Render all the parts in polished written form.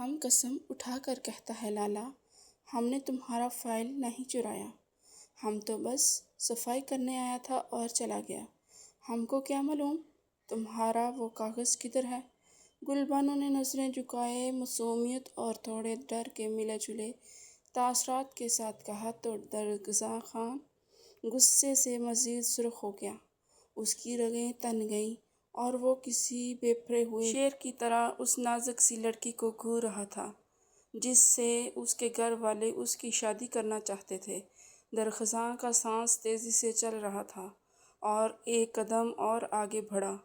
ہم قسم اٹھا کر کہتا ہے لالا، ہم نے تمہارا فائل نہیں چرایا، ہم تو بس صفائی کرنے آیا تھا اور چلا گیا، ہم کو کیا معلوم تمہارا وہ کاغذ کدھر ہے۔ گل بانو نے نظریں جھکائے معصومیت اور تھوڑے ڈر کے ملے جلے تاثرات کے ساتھ کہا تو درخزاں خان غصے سے مزید سرخ ہو گیا، اس کی رگیں تن گئیں اور وہ کسی بھیپرے ہوئے شیر کی طرح اس نازک سی لڑکی کو گھور رہا تھا جس سے اس کے گھر والے اس کی شادی کرنا چاہتے تھے۔ درخزاں کا سانس تیزی سے چل رہا تھا اور ایک قدم اور آگے بڑھا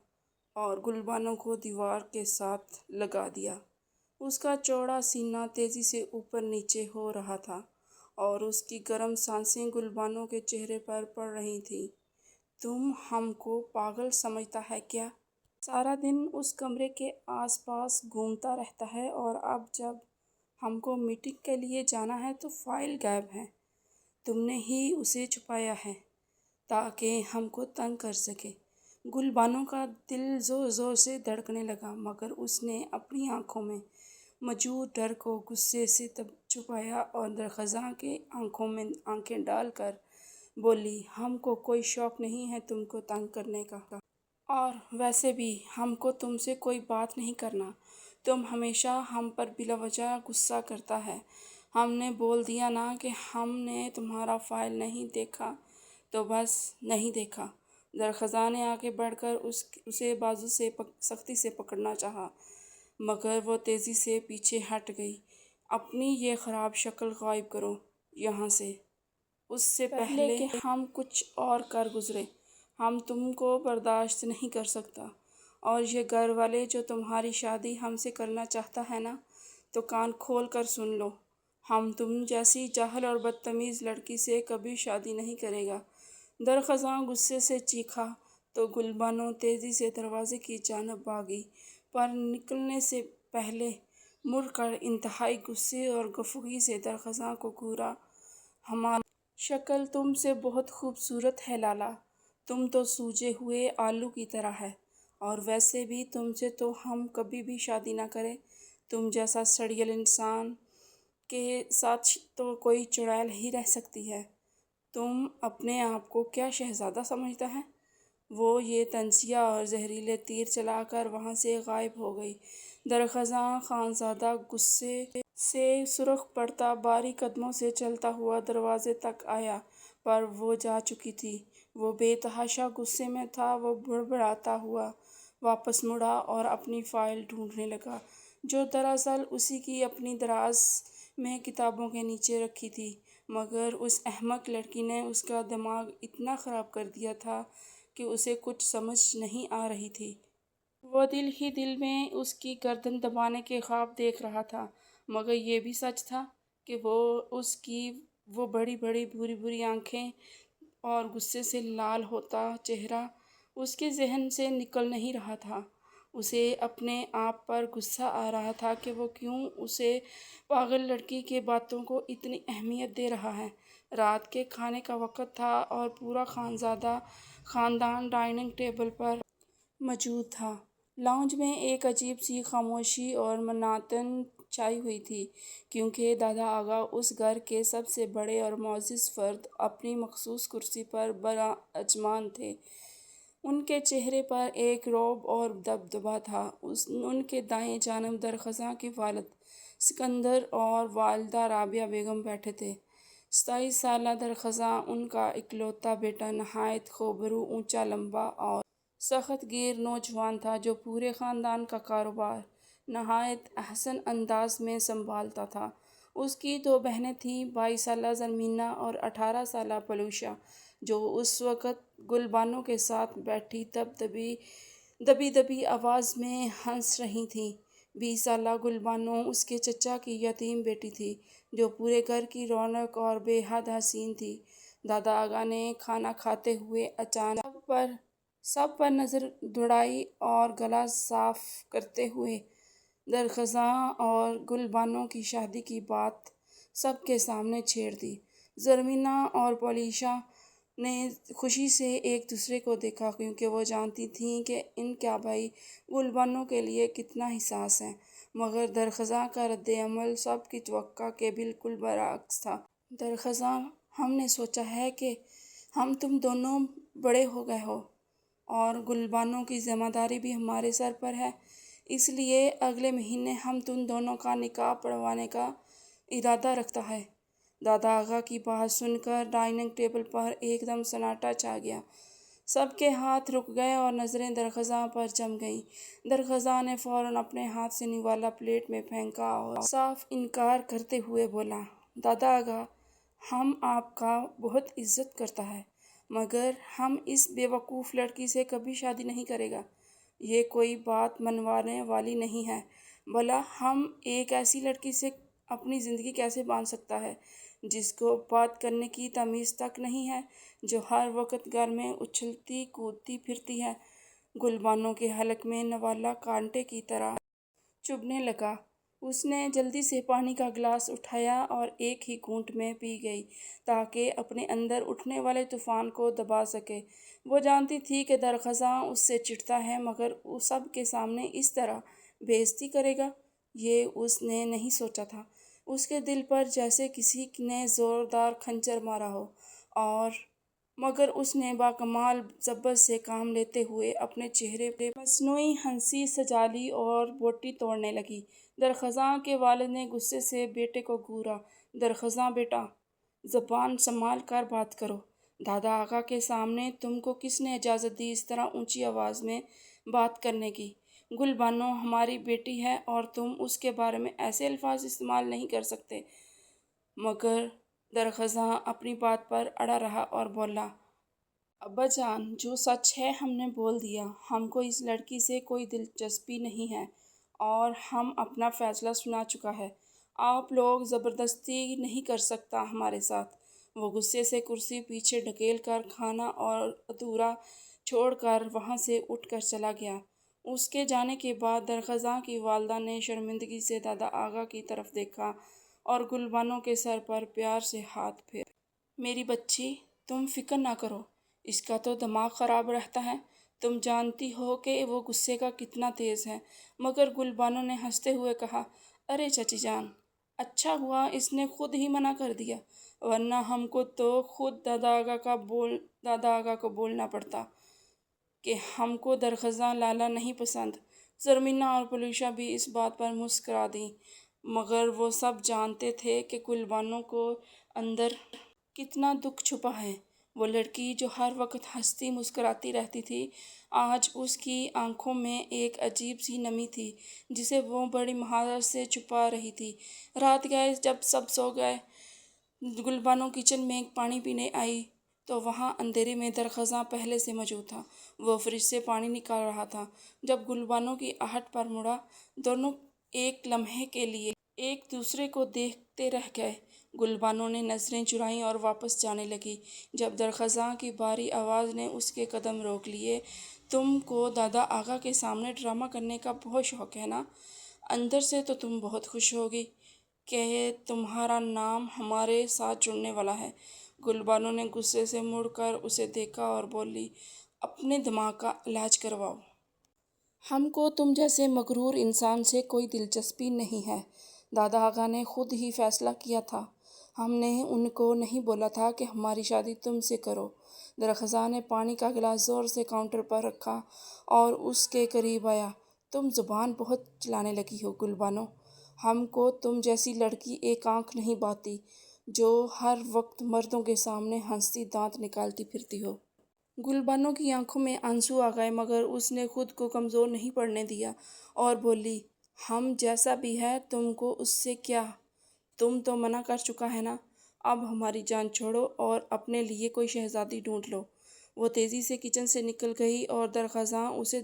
اور گل بانو کو دیوار کے ساتھ لگا دیا۔ اس کا چوڑا سینہ تیزی سے اوپر نیچے ہو رہا تھا اور اس کی گرم سانسیں گل بانو کے چہرے پر پڑ رہی تھیں۔ تم ہم کو پاگل سمجھتا ہے کیا؟ سارا دن اس کمرے کے آس پاس گھومتا رہتا ہے اور اب جب ہم کو میٹنگ کے لیے جانا ہے تو فائل غائب ہے۔ تم نے ہی اسے چھپایا ہے تاکہ ہم کو تنگ کر سکے۔ گل بانو کا دل زور زور سے دھڑکنے لگا مگر اس نے اپنی آنکھوں میں موجود ڈر کو غصے سے تب چھپایا اور درخزاں کے آنکھوں میں آنکھیں ڈال کر بولی، ہم کو کوئی شوق نہیں ہے تم کو تنگ کرنے کا، اور ویسے بھی ہم کو تم سے کوئی بات نہیں کرنا، تم ہمیشہ ہم پر بلا وجہ غصہ کرتا ہے۔ ہم نے بول دیا نا کہ ہم نے تمہارا فائل نہیں دیکھا تو بس نہیں دیکھا۔ درخزاں نے آگے بڑھ کر اسے بازو سے سختی سے پکڑنا چاہا مگر وہ تیزی سے پیچھے ہٹ گئی۔ اپنی یہ خراب شکل غائب کرو یہاں سے، اس سے پہلے کہ ہم کچھ اور کر گزریں۔ ہم تم کو برداشت نہیں کر سکتا، اور یہ گھر والے جو تمہاری شادی ہم سے کرنا چاہتا ہے نا، تو کان کھول کر سن لو، ہم تم جیسی جاہل اور بدتمیز لڑکی سے کبھی شادی نہیں کرے گا۔ درخزاں غصے سے چیخا تو گل بانو تیزی سے دروازے کی جانب بھاگی، پر نکلنے سے پہلے مڑ کر انتہائی غصے اور خفگی سے درخزاں کو گھورا، ہماری شکل تم سے بہت خوبصورت ہے لالا، تم تو سوجے ہوئے آلو کی طرح ہے، اور ویسے بھی تم سے تو ہم کبھی بھی شادی نہ کریں، تم جیسا سڑیل انسان کے ساتھ تو کوئی چڑیل ہی رہ سکتی ہے۔ تم اپنے آپ کو کیا شہزادہ سمجھتا ہے؟ وہ یہ طنزیہ اور زہریلے تیر چلا کر وہاں سے غائب ہو گئی۔ درخزاں خانزادہ غصے سے سرخ پڑتا بھاری قدموں سے چلتا ہوا دروازے تک آیا پر وہ جا چکی تھی۔ وہ بے تحاشا غصے میں تھا، وہ بڑبڑاتا ہوا واپس مڑا اور اپنی فائل ڈھونڈنے لگا جو دراصل اسی کی اپنی دراز میں کتابوں کے نیچے رکھی تھی، مگر اس احمق لڑکی نے اس کا دماغ اتنا خراب کر دیا تھا کہ اسے کچھ سمجھ نہیں آ رہی تھی۔ وہ دل ہی دل میں اس کی گردن دبانے کے خواب دیکھ رہا تھا مگر یہ بھی سچ تھا کہ اس کی وہ بڑی بڑی بھوری بھوری آنکھیں اور غصے سے لال ہوتا چہرہ اس کے ذہن سے نکل نہیں رہا تھا۔ اسے اپنے آپ پر غصہ آ رہا تھا کہ وہ کیوں اسے پاگل لڑکی کے باتوں کو اتنی اہمیت دے رہا ہے۔ رات کے کھانے کا وقت تھا اور پورا خاندان ڈائننگ ٹیبل پر موجود تھا۔ لاؤنج میں ایک عجیب سی خاموشی اور مناتن چھائی ہوئی تھی کیونکہ دادا آغا اس گھر کے سب سے بڑے اور معزز فرد اپنی مخصوص کرسی پر براجمان تھے۔ ان کے چہرے پر ایک رعب اور دبدبا تھا۔ ان کے دائیں جانب درخزاں کے والد سکندر اور والدہ رابعہ بیگم بیٹھے تھے۔ 27 سالہ درخزاں ان کا اکلوتا بیٹا نہایت خوبرو، اونچا لمبا اور سخت گیر نوجوان تھا جو پورے خاندان کا کاروبار نہایت احسن انداز میں سنبھالتا تھا۔ اس کی 2 بہنیں تھیں، 22 سالہ زرمینا اور 18 سالہ پلوشا، جو اس وقت گل بانو کے ساتھ بیٹھی دبی دبی آواز میں ہنس رہی تھیں۔ 20 سالہ گل بانو اس کے چچا کی یتیم بیٹی تھی جو پورے گھر کی رونق اور بے حد حسین تھی۔ دادا آغا نے کھانا کھاتے ہوئے اچانک سب پر نظر دوڑائی اور گلا صاف کرتے ہوئے درخزاں اور گل بانو کی شادی کی بات سب کے سامنے چھیڑ دی۔ زرمینا اور پولیشا نے خوشی سے ایک دوسرے کو دیکھا کیونکہ وہ جانتی تھیں کہ ان کے بھائی گل بانو کے لیے کتنا حساس ہیں، مگر درخزاں کا رد عمل سب کی توقع کے بالکل برعکس تھا۔ درخزاں، ہم نے سوچا ہے کہ ہم تم دونوں بڑے ہو گئے ہو اور گلبانو کی ذمہ داری بھی ہمارے سر پر ہے، اس لیے اگلے مہینے ہم تم دونوں کا نکاح پڑھوانے کا ارادہ رکھتا ہے۔ دادا آغا کی بات سن کر ڈائننگ ٹیبل پر ایک دم سناٹا چھا گیا۔ سب کے ہاتھ رک گئے اور نظریں درخزاں پر جم گئیں۔ درخزاں نے فوراً اپنے ہاتھ سے نوالا پلیٹ میں پھینکا اور صاف انکار کرتے ہوئے بولا، دادا آغا، ہم آپ کا بہت عزت کرتا ہے، مگر ہم اس بے وقوف لڑکی سے کبھی شادی نہیں کرے گا۔ یہ کوئی بات منوانے والی نہیں ہے۔ بھلا ہم ایک ایسی لڑکی سے اپنی زندگی کیسے باندھ سکتا ہے جس کو بات کرنے کی تمیز تک نہیں ہے، جو ہر وقت گھر میں اچھلتی کودتی پھرتی ہے۔ گلبانو کے حلق میں نوالا کانٹے کی طرح چبھنے لگا۔ اس نے جلدی سے پانی کا گلاس اٹھایا اور ایک ہی گھونٹ میں پی گئی تاکہ اپنے اندر اٹھنے والے طوفان کو دبا سکے۔ وہ جانتی تھی کہ درخزاں اس سے چڑھتا ہے، مگر سب کے سامنے اس طرح بے عزتی کرے گا، یہ اس نے نہیں سوچا تھا۔ اس کے دل پر جیسے کسی نے زوردار کھنجر مارا ہو، اور مگر اس نے باکمال ضبط سے کام لیتے ہوئے اپنے چہرے پہ مصنوعی ہنسی سجا لی اور بوٹی توڑنے لگی۔ درخزاں کے والد نے غصے سے بیٹے کو گھورا۔ درخزاں بیٹا، زبان سنبھال کر بات کرو۔ دادا آغا کے سامنے تم کو کس نے اجازت دی اس طرح اونچی آواز میں بات کرنے کی؟ گلبانو ہماری بیٹی ہے اور تم اس کے بارے میں ایسے الفاظ استعمال نہیں کر سکتے۔ مگر درخزاں اپنی بات پر اڑا رہا اور بولا، ابا جان، جو سچ ہے ہم نے بول دیا۔ ہم کو اس لڑکی سے کوئی دلچسپی نہیں ہے اور ہم اپنا فیصلہ سنا چکا ہے۔ آپ لوگ زبردستی نہیں کر سکتا ہمارے ساتھ۔ وہ غصے سے کرسی پیچھے ڈھکیل کر کھانا اور ادھورا چھوڑ کر وہاں سے اٹھ کر چلا گیا۔ اس کے جانے کے بعد درخزاں کی والدہ نے شرمندگی سے دادا آغا کی طرف دیکھا اور گلبانو کے سر پر پیار سے ہاتھ پھیرا۔ میری بچی، تم فکر نہ کرو، اس کا تو دماغ خراب رہتا ہے۔ تم جانتی ہو کہ وہ غصے کا کتنا تیز ہے۔ مگر گلبانو نے ہنستے ہوئے کہا، ارے چچی جان، اچھا ہوا اس نے خود ہی منع کر دیا، ورنہ ہم کو تو خود دادا آغا کو بولنا پڑتا کہ ہم کو درخزاں لالا نہیں پسند۔ زرمینہ اور پلوشا بھی اس بات پر مسکرا دیں، مگر وہ سب جانتے تھے کہ گلبانو کو اندر کتنا دکھ چھپا ہے۔ وہ لڑکی جو ہر وقت ہنستی مسکراتی رہتی تھی، آج اس کی آنکھوں میں ایک عجیب سی نمی تھی جسے وہ بڑی مہارت سے چھپا رہی تھی۔ رات گئے جب سب سو گئے، گلبانو کچن میں پانی پینے آئی تو وہاں اندھیرے میں درخزاں پہلے سے موجود تھا۔ وہ فریج سے پانی نکال رہا تھا۔ جب گلبانو کی آہٹ پر مڑا، دونوں ایک لمحے کے لیے ایک دوسرے کو دیکھتے رہ گئے۔ گلبانو نے نظریں چرائیں اور واپس جانے لگی جب درخزاں کی بھاری آواز نے اس کے قدم روک لیے۔ تم کو دادا آغا کے سامنے ڈرامہ کرنے کا بہت شوق ہے نا؟ اندر سے تو تم بہت خوش ہوگی کہ تمہارا نام ہمارے ساتھ جڑنے والا ہے۔ گلبانو نے غصے سے مڑ کر اسے دیکھا اور بولی، اپنے دماغ کا علاج کرواؤ۔ ہم کو تم جیسے مغرور انسان سے کوئی دلچسپی نہیں ہے۔ دادا آغا نے خود ہی فیصلہ کیا تھا، ہم نے ان کو نہیں بولا تھا کہ ہماری شادی تم سے کرو۔ درخزاں نے پانی کا گلاس زور سے کاؤنٹر پر رکھا اور اس کے قریب آیا۔ تم زبان بہت چلانے لگی ہو گلبانو۔ ہم کو تم جیسی لڑکی ایک آنکھ نہیں بھاتی جو ہر وقت مردوں کے سامنے ہنستی دانت نکالتی پھرتی ہو۔ گلبانو کی آنکھوں میں آنسو آ گئے، مگر اس نے خود کو کمزور نہیں پڑنے دیا اور بولی، ہم جیسا بھی ہے تم کو اس سے کیا؟ تم تو منع کر چکا ہے نا؟ اب ہماری جان چھوڑو اور اپنے لیے کوئی شہزادی ڈھونڈ لو۔ وہ تیزی سے کچن سے نکل گئی اور درخزاں اسے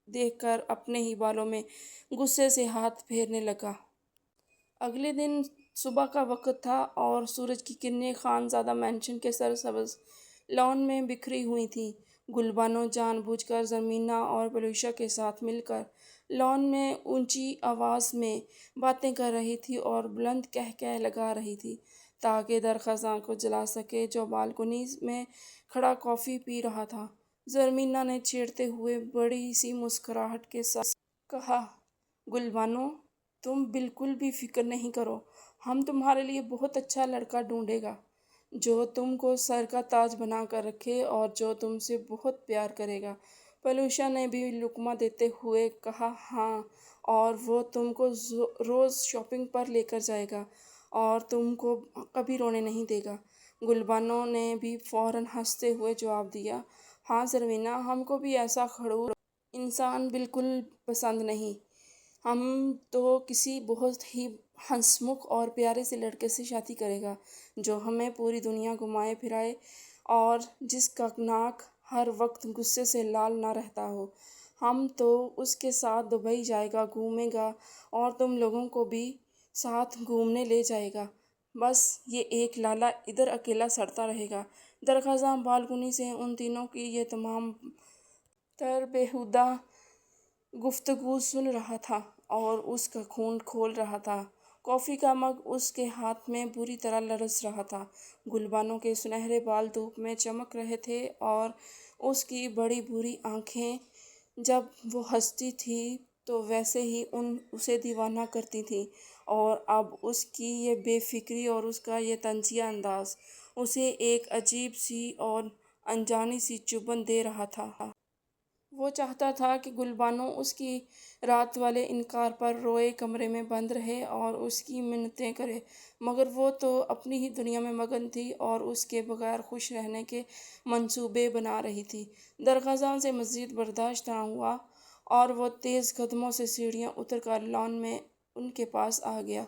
دیکھ کر اپنے ہی بالوں میں غصے سے ہاتھ پھیرنے لگا۔ اگلے دن صبح کا وقت تھا اور سورج کی کرنیں خان زادہ مینشن کے سرسبز لان میں بکھری ہوئی تھیں۔ گلبانو جان بوجھ کر زرمینہ اور پلوشا کے ساتھ مل کر لان میں اونچی آواز میں باتیں کر رہی تھی اور بلند قہقہے لگا رہی تھی تاکہ درخزاں کو جلا سکے جو بالکنی میں کھڑا کافی پی رہا تھا۔ زرمینہ نے چھیڑتے ہوئے بڑی سی مسکراہٹ کے ساتھ کہا، گل بانو، تم بالکل بھی فکر نہیں کرو، ہم تمہارے لیے بہت اچھا لڑکا ڈھونڈے گا جو تم کو سر کا تاج بنا کر رکھے اور جو تم سے بہت پیار کرے گا۔ پلوشا نے بھی لقمہ دیتے ہوئے کہا ہاں، اور وہ تم کو روز شاپنگ پر لے کر جائے گا اور تم کو کبھی رونے نہیں دے گا۔ گل بانو نے بھی فوراً ہنستے ہوئے جواب دیا، ہاں زرینہ، ہم کو بھی ایسا خڑور انسان بالکل پسند نہیں، ہم تو کسی بہت ہی ہنسمکھ اور پیارے سے لڑکے سے شادی کرے گا جو ہمیں پوری دنیا گھمائے پھرائے اور جس کا ناک ہر وقت غصے سے لال نہ رہتا ہو۔ ہم تو اس کے ساتھ دبئی جائے گا، گھومے گا اور تم لوگوں کو بھی ساتھ گھومنے لے جائے گا، بس یہ ایک لالا ادھر اکیلا سڑتا رہے گا۔ درخواں بالکنی سے ان تینوں کی یہ تمام تر بیہودہ گفتگو سن رہا تھا اور اس کا خون کھول رہا تھا۔ کافی کا مگ اس کے ہاتھ میں بری طرح لرز رہا تھا۔ گل بانو کے سنہرے بال دھوپ میں چمک رہے تھے اور اس کی بڑی بری آنکھیں جب وہ ہنستی تھی تو ویسے ہی اسے دیوانہ کرتی تھیں، اور اب اس کی یہ بے فکری اور اس کا یہ طنزیہ انداز اسے ایک عجیب سی اور انجانی سی چبھن دے رہا تھا۔ وہ چاہتا تھا کہ گل بانو اس کی رات والے انکار پر روئے کمرے میں بند رہے اور اس کی منتیں کرے، مگر وہ تو اپنی ہی دنیا میں مگن تھی اور اس کے بغیر خوش رہنے کے منصوبے بنا رہی تھی۔ درخواں سے مزید برداشت نہ ہوا اور وہ تیز قدموں سے سیڑھیاں اتر کر لان میں ان کے پاس آ گیا۔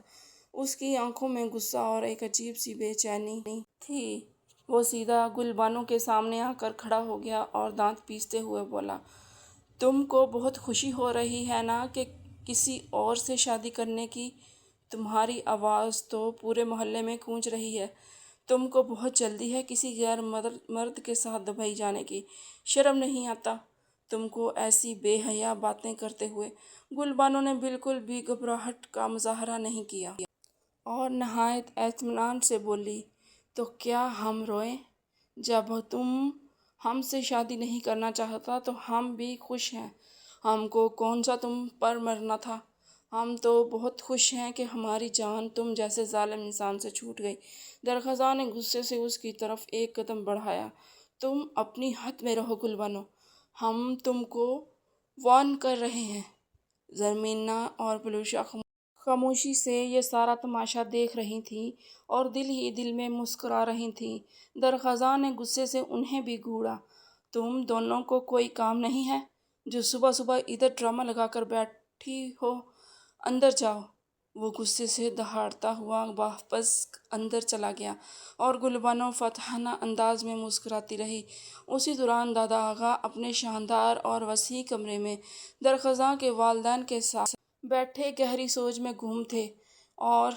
اس کی آنکھوں میں غصہ اور ایک عجیب سی بے چینی تھی۔ وہ سیدھا گل بانو کے سامنے آ کر کھڑا ہو گیا اور دانت پیستے ہوئے بولا، تم کو بہت خوشی ہو رہی ہے نا کہ کسی اور سے شادی کرنے کی؟ تمہاری آواز تو پورے محلے میں گونج رہی ہے۔ تم کو بہت جلدی ہے کسی غیر مرد کے ساتھ دبئی جانے کی، شرم نہیں آتا تم کو ایسی بے حیا باتیں کرتے ہوئے؟ گل بانو نے بالکل بھی گھبراہٹ کا مظاہرہ نہیں کیا اور نہایت اطمینان سے بولی، تو کیا ہم روئیں؟ جب تم ہم سے شادی نہیں کرنا چاہتا تو ہم بھی خوش ہیں، ہم کو کون سا تم پر مرنا تھا؟ ہم تو بہت خوش ہیں کہ ہماری جان تم جیسے ظالم انسان سے چھوٹ گئی۔ درخواں نے غصے سے اس کی طرف ایک قدم بڑھایا، تم اپنی حد میں رہو گل بانو، ہم تم کو وارن کر رہے ہیں۔ زرمینا اور پلوشا خاموشی سے یہ سارا تماشا دیکھ رہی تھیں اور دل ہی دل میں مسکرا رہی تھیں۔ درخواں نے غصے سے انہیں بھی گھوڑا، تم دونوں کو کوئی کام نہیں ہے جو صبح صبح ادھر ڈرامہ لگا کر بیٹھی ہو؟ اندر جاؤ۔ وہ غصے سے دہاڑتا ہوا واپس اندر چلا گیا اور گل بانو فاتحانہ انداز میں مسکراتی رہی۔ اسی دوران دادا آغا اپنے شاندار اور وسیع کمرے میں درخواں کے والدین کے ساتھ بیٹھے گہری سوچ میں گم تھے، اور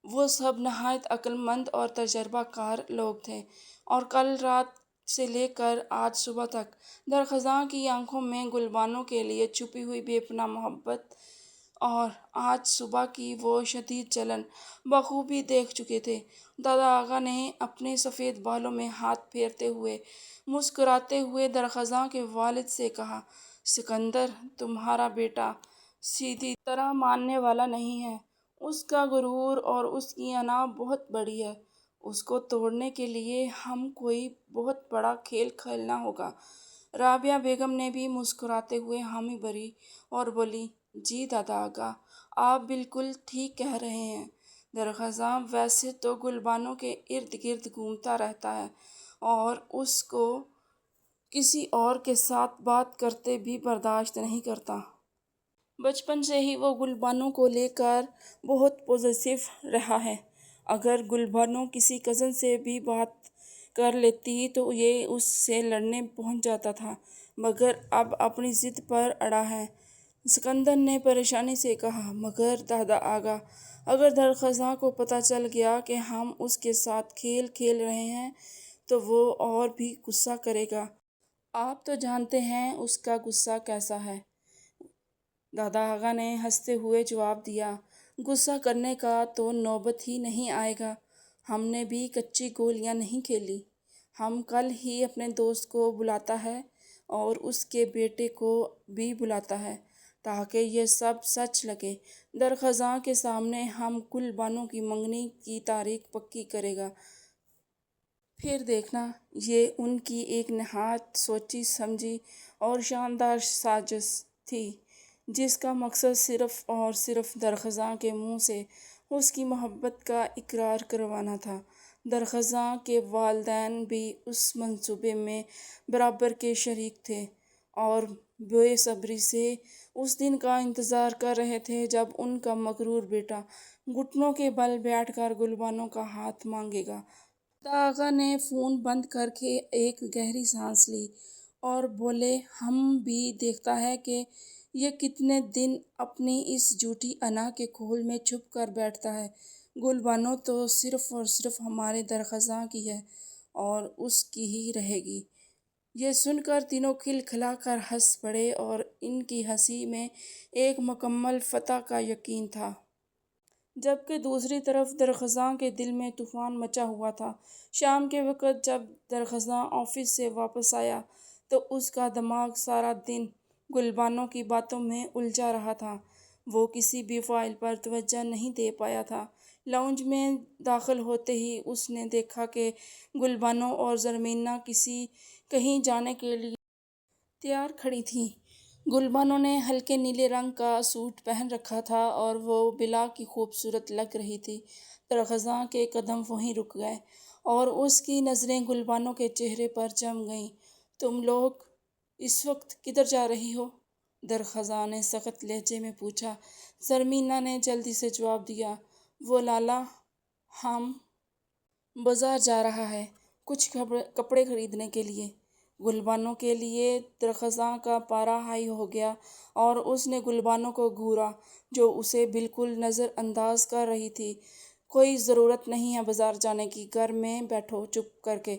وہ سب نہایت عقل مند اور تجربہ کار لوگ تھے، اور کل رات سے لے کر آج صبح تک درخواں کی آنکھوں میں گل بانو کے لیے چھپی ہوئی بے پناہ محبت اور آج صبح کی وہ شدید جلن بخوبی دیکھ چکے تھے۔ دادا آغا نے اپنے سفید بالوں میں ہاتھ پھیرتے ہوئے مسکراتے ہوئے درخواں کے والد سے کہا، سکندر، تمہارا بیٹا سیدھی طرح ماننے والا نہیں ہے، اس کا غرور اور اس کی انا بہت بڑی ہے، اس کو توڑنے کے لیے ہم کوئی بہت بڑا کھیل کھیلنا ہوگا۔ رابعہ بیگم نے بھی مسکراتے ہوئے حامی بھری اور بولی، جی دادا آغا، آپ بالکل ٹھیک کہہ رہے ہیں۔ درخواں ویسے تو گل بانو کے ارد گرد گھومتا رہتا ہے اور اس کو کسی اور کے ساتھ بات کرتے بھی برداشت نہیں کرتا۔ بچپن سے ہی وہ گل بانو کو لے کر بہت پوزیسو رہا ہے۔ اگر گل بانو کسی کزن سے بھی بات کر لیتی تو یہ اس سے لڑنے پہنچ جاتا تھا، مگر اب اپنی ضد پر اڑا ہے۔ سکندر نے پریشانی سے کہا، مگر دادا آغا، اگر درخواں کو پتہ چل گیا کہ ہم اس کے ساتھ کھیل کھیل رہے ہیں تو وہ اور بھی غصہ کرے گا۔ آپ تو جانتے ہیں اس کا غصہ کیسا ہے۔ دادا آغا نے ہنستے ہوئے جواب دیا، غصہ کرنے کا تو نوبت ہی نہیں آئے گا، ہم نے بھی کچی گولیاں نہیں کھیلی۔ ہم کل ہی اپنے دوست کو بلاتا ہے اور اس کے بیٹے کو بھی بلاتا ہے۔ تاکہ یہ سب سچ لگے۔ درخزاں کے سامنے ہم گل بانو کی منگنی کی تاریخ پکی کرے گا۔ پھر دیکھنا، یہ ان کی ایک نہایت سوچی سمجھی اور شاندار سازش تھی جس کا مقصد صرف اور صرف درخزاں کے منہ سے اس کی محبت کا اقرار کروانا تھا۔ درخزاں کے والدین بھی اس منصوبے میں برابر کے شریک تھے اور بے صبری سے اس دن کا انتظار کر رہے تھے جب ان کا مغرور بیٹا گھٹنوں کے بل بیٹھ کر گل بانو کا ہاتھ مانگے گا۔ دادا آغا نے فون بند کر کے ایک گہری سانس لی اور بولے، ہم بھی دیکھتا ہے کہ یہ کتنے دن اپنی اس جھوٹی انا کے کھول میں چھپ کر بیٹھتا ہے۔ گل بانو تو صرف اور صرف ہمارے درخزاں کی ہے اور اس کی ہی رہے گی۔ یہ سن کر تینوں کھلکھلا کر ہنس پڑے اور ان کی ہنسی میں ایک مکمل فتح کا یقین تھا۔ جبکہ دوسری طرف درخزاں کے دل میں طوفان مچا ہوا تھا۔ شام کے وقت جب درخزاں آفس سے واپس آیا تو اس کا دماغ سارا دن گل بانو کی باتوں میں الجھا رہا تھا۔ وہ کسی بھی فائل پر توجہ نہیں دے پایا تھا۔ لاؤنج میں داخل ہوتے ہی اس نے دیکھا کہ گل بانو اور زرمینہ کہیں جانے کے لیے تیار کھڑی تھیں۔ گل بانو نے ہلکے نیلے رنگ کا سوٹ پہن رکھا تھا اور وہ بلا کی خوبصورت لگ رہی تھی۔ درخزاں کے قدم وہیں رک گئے اور اس کی نظریں گل بانو کے چہرے پر جم گئیں۔ تم لوگ اس وقت کدھر جا رہی ہو؟ درخزاں نے سخت لہجے میں پوچھا۔ زرمینہ نے جلدی سے جواب دیا، وہ لالا، ہم بازار جا رہا ہے کچھ کپڑے خریدنے کے لیے۔ گل بانو کے لیے درخزاں کا پارا ہائی ہو گیا اور اس نے گل بانو کو گھورا جو اسے بالکل نظر انداز کر رہی تھی۔ کوئی ضرورت نہیں ہے بازار جانے کی، گھر میں بیٹھو چپ کر کے۔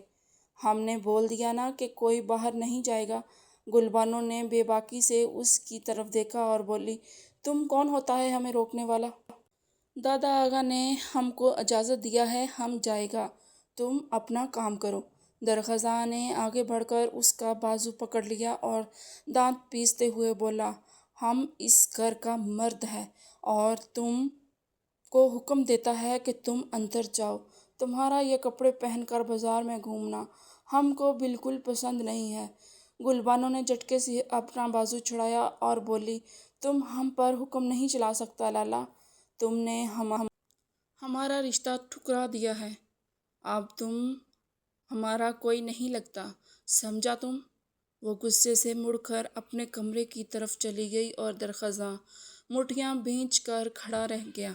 ہم نے بول دیا نا کہ کوئی باہر نہیں جائے گا۔ گل بانو نے بے باکی سے اس کی طرف دیکھا اور بولی، تم کون ہوتا ہے ہمیں روکنے والا؟ دادا آغا نے ہم کو اجازت دیا ہے، ہم جائے گا، تم اپنا کام کرو۔ درخزاں نے آگے بڑھ کر اس کا بازو پکڑ لیا اور دانت پیستے ہوئے بولا، ہم اس گھر کا مرد ہے اور تم کو حکم دیتا ہے کہ تم اندر جاؤ۔ تمہارا یہ کپڑے پہن کر بازار میں گھومنا ہم کو بالکل پسند نہیں ہے۔ گل بانو نے جھٹکے سے اپنا بازو چھڑایا اور بولی، تم ہم پر حکم نہیں چلا سکتا لالا، تم نے ہمارا رشتہ ٹھکرا دیا ہے، اب تم ہمارا کوئی نہیں لگتا، سمجھا تم؟ وہ غصے سے مڑ کر اپنے کمرے کی طرف چلی گئی اور درخزاں مٹھیاں بھینچ کر کھڑا رہ گیا۔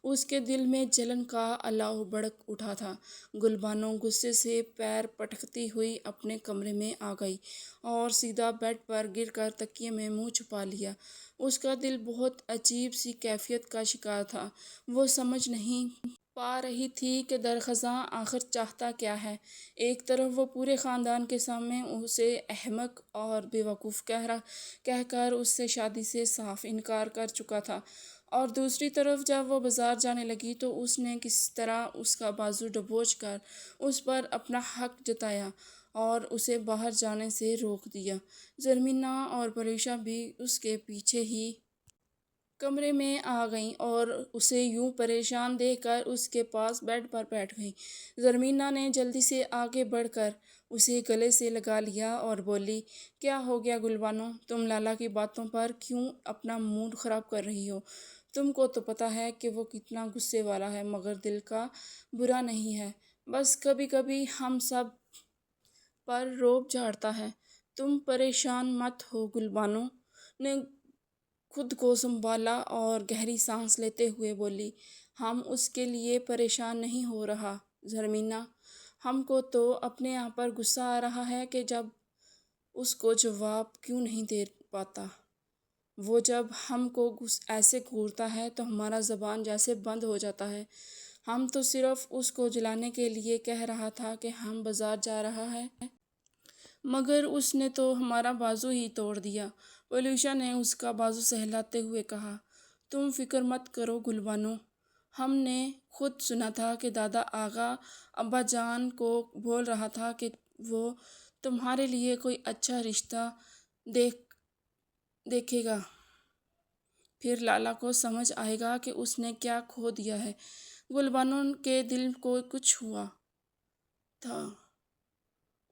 اس کے دل میں جلن کا الاؤ بھڑک اٹھا تھا۔ گل بانو غصے سے پیر پٹکتی ہوئی اپنے کمرے میں آ گئی اور سیدھا بیڈ پر گر کر تکیے میں منہ چھپا لیا۔ اس کا دل بہت عجیب سی کیفیت کا شکار تھا۔ وہ سمجھ نہیں پا رہی تھی کہ درخزاں آخر چاہتا کیا ہے۔ ایک طرف وہ پورے خاندان کے سامنے اسے احمق اور بے وقوف کہہ کر اس سے شادی سے صاف انکار کر چکا تھا اور دوسری طرف جب وہ بازار جانے لگی تو اس نے کس طرح اس کا بازو دبوچ کر اس پر اپنا حق جتایا اور اسے باہر جانے سے روک دیا۔ زرمینہ اور پریشا بھی اس کے پیچھے ہی کمرے میں آ گئیں اور اسے یوں پریشان دیکھ کر اس کے پاس بیڈ پر بیٹھ گئیں۔ زرمینہ نے جلدی سے آگے بڑھ کر اسے گلے سے لگا لیا اور بولی، کیا ہو گیا گل بانو، تم لالا کی باتوں پر کیوں اپنا موڈ خراب کر رہی ہو؟ تم کو تو پتہ ہے کہ وہ کتنا غصے والا ہے مگر دل کا برا نہیں ہے، بس کبھی کبھی ہم سب پر رعب جھاڑتا ہے۔ تم پریشان مت ہو۔ گل بانو نے خود کو سنبھالا اور گہری سانس لیتے ہوئے بولی، ہم اس کے لیے پریشان نہیں ہو رہا زرمینہ، ہم کو تو اپنے آپ پر غصہ آ رہا ہے کہ جب اس کو جواب کیوں نہیں دے پاتا۔ وہ جب ہم کو ایسے گھورتا ہے تو ہمارا زبان جیسے بند ہو جاتا ہے۔ ہم تو صرف اس کو جلانے کے لیے کہہ رہا تھا کہ ہم بازار جا رہا ہے، مگر اس نے تو ہمارا بازو ہی توڑ دیا۔ پولیشا نے اس کا بازو سہلاتے ہوئے کہا، تم فکر مت کرو گل بانو، ہم نے خود سنا تھا کہ دادا آغا ابا جان کو بول رہا تھا کہ وہ تمہارے لیے کوئی اچھا رشتہ دیکھے گا۔ پھر لالا کو سمجھ آئے گا کہ اس نے کیا کھو دیا ہے۔ گلبانو کے دل کو کچھ ہوا تھا۔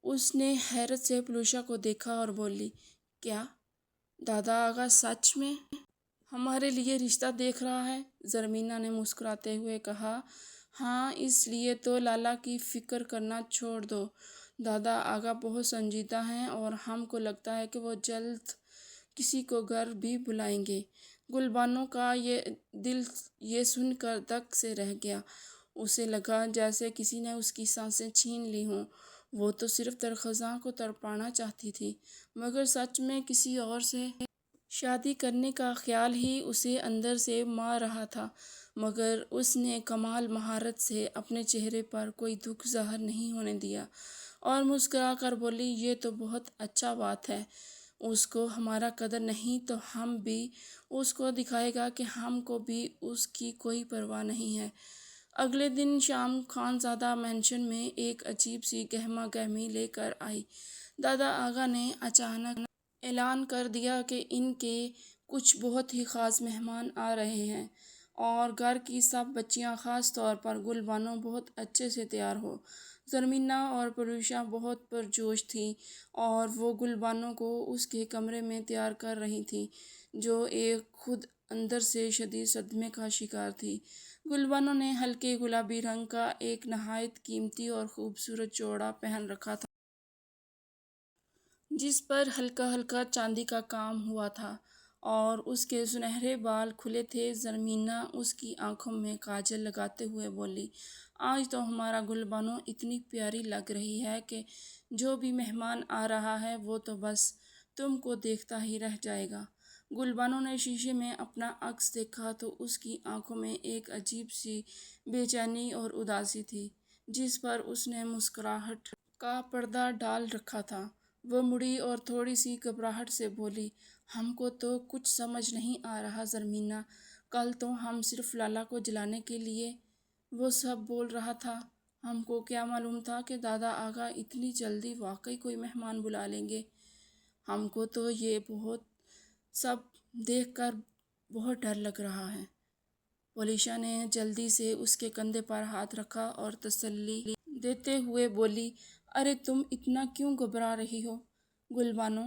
اس نے حیرت سے پلوشا کو دیکھا اور بولی، کیا دادا آغا سچ میں ہمارے لیے رشتہ دیکھ رہا ہے؟ زرمینا نے مسکراتے ہوئے کہا، ہاں، اس لیے تو لالا کی فکر کرنا چھوڑ دو۔ دادا آغا بہت سنجیدہ ہیں اور ہم کو لگتا ہے کہ وہ جلد کسی کو گھر بھی بلائیں گے۔ گلبانو کا دل یہ سن کر دک سے رہ گیا۔ اسے لگا جیسے کسی نے اس کی سانسیں چھین لی ہوں۔ وہ تو صرف درخزاں کو تڑپانا چاہتی تھی، مگر سچ میں کسی اور سے شادی کرنے کا خیال ہی اسے اندر سے مار رہا تھا۔ مگر اس نے کمال مہارت سے اپنے چہرے پر کوئی دکھ ظاہر نہیں ہونے دیا اور مسکرا کر بولی، یہ تو بہت اچھا بات ہے۔ اس کو ہمارا قدر نہیں تو ہم بھی اس کو دکھائے گا کہ ہم کو بھی اس کی کوئی پرواہ نہیں ہے۔ اگلے دن شام خانزادہ مینشن میں ایک عجیب سی گہما گہمی لے کر آئی۔ دادا آغا نے اچانک اعلان کر دیا کہ ان کے کچھ بہت ہی خاص مہمان آ رہے ہیں اور گھر کی سب بچیاں، خاص طور پر گلبانو، بہت اچھے سے تیار ہو۔ زرمینا اور پلوشا بہت پرجوش تھیں اور وہ گلبانو کو اس کے کمرے میں تیار کر رہی تھیں، جو ایک خود اندر سے شدید صدمے کا شکار تھی۔ گلبانو نے ہلکے گلابی رنگ کا ایک نہایت قیمتی اور خوبصورت جوڑا پہن رکھا تھا، جس پر ہلکا ہلکا چاندی کا کام ہوا تھا اور اس کے سنہرے بال کھلے تھے۔ زرمینا اس کی آنکھوں میں کاجل لگاتے ہوئے بولی، آج تو ہمارا گلبانو اتنی پیاری لگ رہی ہے کہ جو بھی مہمان آ رہا ہے وہ تو بس تم کو دیکھتا ہی رہ جائے گا۔ گلبانو نے شیشے میں اپنا عکس دیکھا تو اس کی آنکھوں میں ایک عجیب سی بے چینی اور اداسی تھی، جس پر اس نے مسکراہٹ کا پردہ ڈال رکھا تھا۔ وہ مڑی اور تھوڑی سی گھبراہٹ سے بولی، ہم کو تو کچھ سمجھ نہیں آ رہا زرمینا، کل تو ہم صرف لالا کو جلانے کے لیے وہ سب بول رہا تھا، ہم کو کیا معلوم تھا کہ دادا آغا اتنی جلدی واقعی کوئی مہمان بلا لیں گے۔ ہم کو تو یہ بہت سب دیکھ کر بہت ڈر لگ رہا ہے۔ پولیشا نے جلدی سے اس کے کندھے پر ہاتھ رکھا اور تسلی دیتے ہوئے بولی، ارے تم اتنا کیوں گھبرا رہی ہو؟ گلبانو،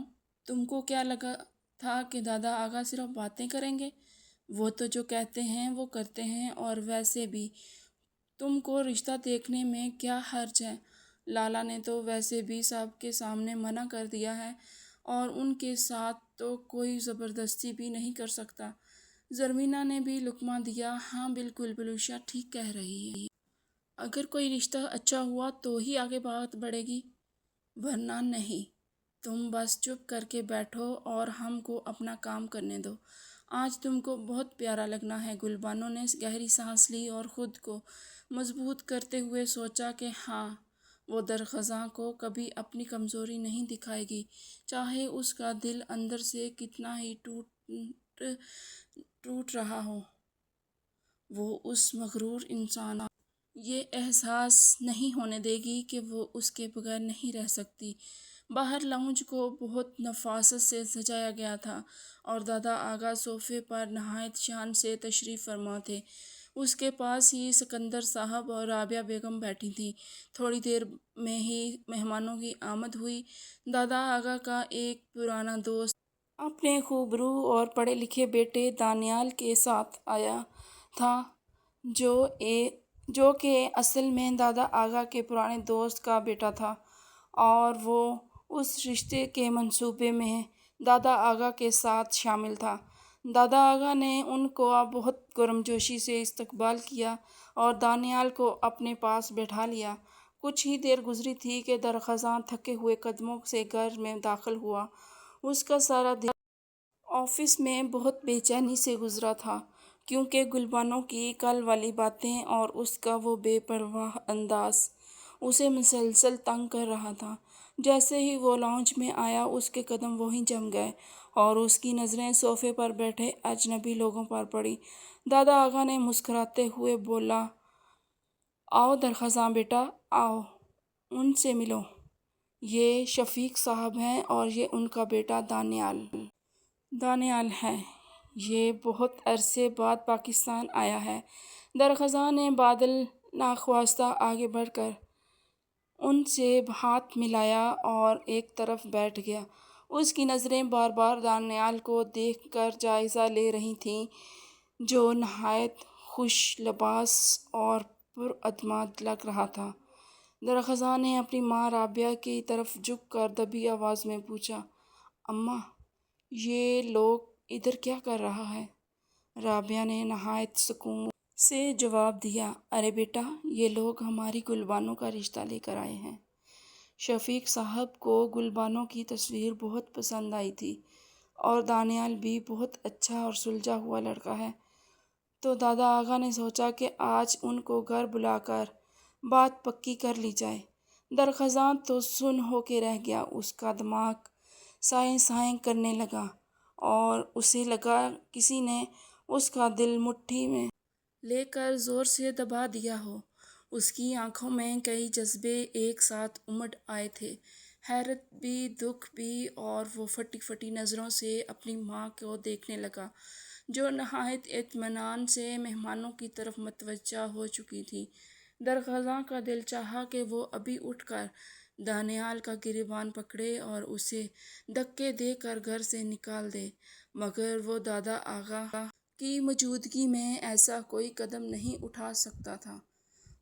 تم کو کیا لگا تھا کہ دادا آغا صرف باتیں کریں گے؟ وہ تو جو کہتے ہیں وہ کرتے ہیں، اور ویسے بھی تم کو رشتہ دیکھنے میں کیا حرج ہے؟ لالا نے تو ویسے بھی سب کے سامنے منع کر دیا ہے اور ان کے ساتھ تو کوئی زبردستی بھی نہیں کر سکتا۔ زرمینا نے بھی لقمہ دیا، ہاں بالکل، پلوشا ٹھیک کہہ رہی ہے۔ اگر کوئی رشتہ اچھا ہوا تو ہی آگے بات بڑھے گی، ورنہ نہیں۔ تم بس چپ کر کے بیٹھو اور ہم کو اپنا کام کرنے دو۔ آج تم کو بہت پیارا لگنا ہے۔ گلبانو نے گہری سانس لی اور خود کو مضبوط کرتے ہوئے سوچا کہ ہاں، وہ درخزاں کو کبھی اپنی کمزوری نہیں دکھائے گی، چاہے اس کا دل اندر سے کتنا ہی ٹوٹ رہا ہو۔ وہ اس مغرور انسان یہ احساس نہیں ہونے دے گی کہ وہ اس کے بغیر نہیں رہ سکتی۔ باہر لاؤنج کو بہت نفاست سے سجایا گیا تھا اور دادا آغا صوفے پر نہایت شان سے تشریف فرما تھے۔ اس کے پاس ہی سکندر صاحب اور رابعہ بیگم بیٹھی تھیں۔ تھوڑی دیر میں ہی مہمانوں کی آمد ہوئی۔ دادا آغا کا ایک پرانا دوست اپنے خوبرو اور پڑھے لکھے بیٹے دانیال کے ساتھ آیا تھا، جو کہ اصل میں دادا آغا کے پرانے دوست کا بیٹا تھا، اور وہ اس رشتے کے منصوبے میں دادا آغا کے ساتھ شامل تھا۔ دادا آغا نے ان کا بہت گرمجوشی سے استقبال کیا اور دانیال کو اپنے پاس بٹھا لیا۔ کچھ ہی دیر گزری تھی کہ درخزاں تھکے ہوئے قدموں سے گھر میں داخل ہوا۔ اس کا سارا دن آفس میں بہت بے چینی سے گزرا تھا، کیونکہ گلبانو کی کل والی باتیں اور اس کا وہ بے پرواہ انداز اسے مسلسل تنگ کر رہا تھا۔ جیسے ہی وہ لاؤنج میں آیا، اس کے قدم وہیں جم گئے اور اس کی نظریں صوفے پر بیٹھے اجنبی لوگوں پر پڑیں۔ دادا آغا نے مسکراتے ہوئے بولا، آؤ درخزاں بیٹا، آؤ، ان سے ملو۔ یہ شفیق صاحب ہیں اور یہ ان کا بیٹا دانیال ہے۔ یہ بہت عرصے بعد پاکستان آیا ہے۔ درخزاں نے بادل ناخواستہ آگے بڑھ کر ان سے ہاتھ ملایا اور ایک طرف بیٹھ گیا۔ اس کی نظریں بار بار دانیال کو دیکھ کر جائزہ لے رہی تھیں، جو نہایت خوش لباس اور پراعتماد لگ رہا تھا۔ درخزاں نے اپنی ماں رابعہ کی طرف جھک کر دبی آواز میں پوچھا، اماں، یہ لوگ ادھر کیا کر رہا ہے؟ رابعہ نے نہایت سکون سے جواب دیا، ارے بیٹا، یہ لوگ ہماری گل بانو کا رشتہ لے کر آئے ہیں۔ شفیق صاحب کو گل بانو کی تصویر بہت پسند آئی تھی، اور دانیال بھی بہت اچھا اور سلجھا ہوا لڑکا ہے، تو دادا آغا نے سوچا کہ آج ان کو گھر بلا کر بات پکی کر لی جائے۔ درخزاں تو سن ہو کے رہ گیا۔ اس کا دماغ سائیں سائیں کرنے لگا اور اسے لگا کسی نے اس کا دل مٹھی میں لے کر زور سے دبا دیا ہو۔ اس کی آنکھوں میں کئی جذبے ایک ساتھ امڈ آئے تھے، حیرت بھی، دکھ بھی، اور وہ پھٹی پھٹی نظروں سے اپنی ماں کو دیکھنے لگا، جو نہایت اطمینان سے مہمانوں کی طرف متوجہ ہو چکی تھی۔ درخزاں کا دل چاہا کہ وہ ابھی اٹھ کر دانیال کا گریبان پکڑے اور اسے دھکے دے کر گھر سے نکال دے، مگر وہ دادا آغا کی موجودگی میں ایسا کوئی قدم نہیں اٹھا سکتا تھا۔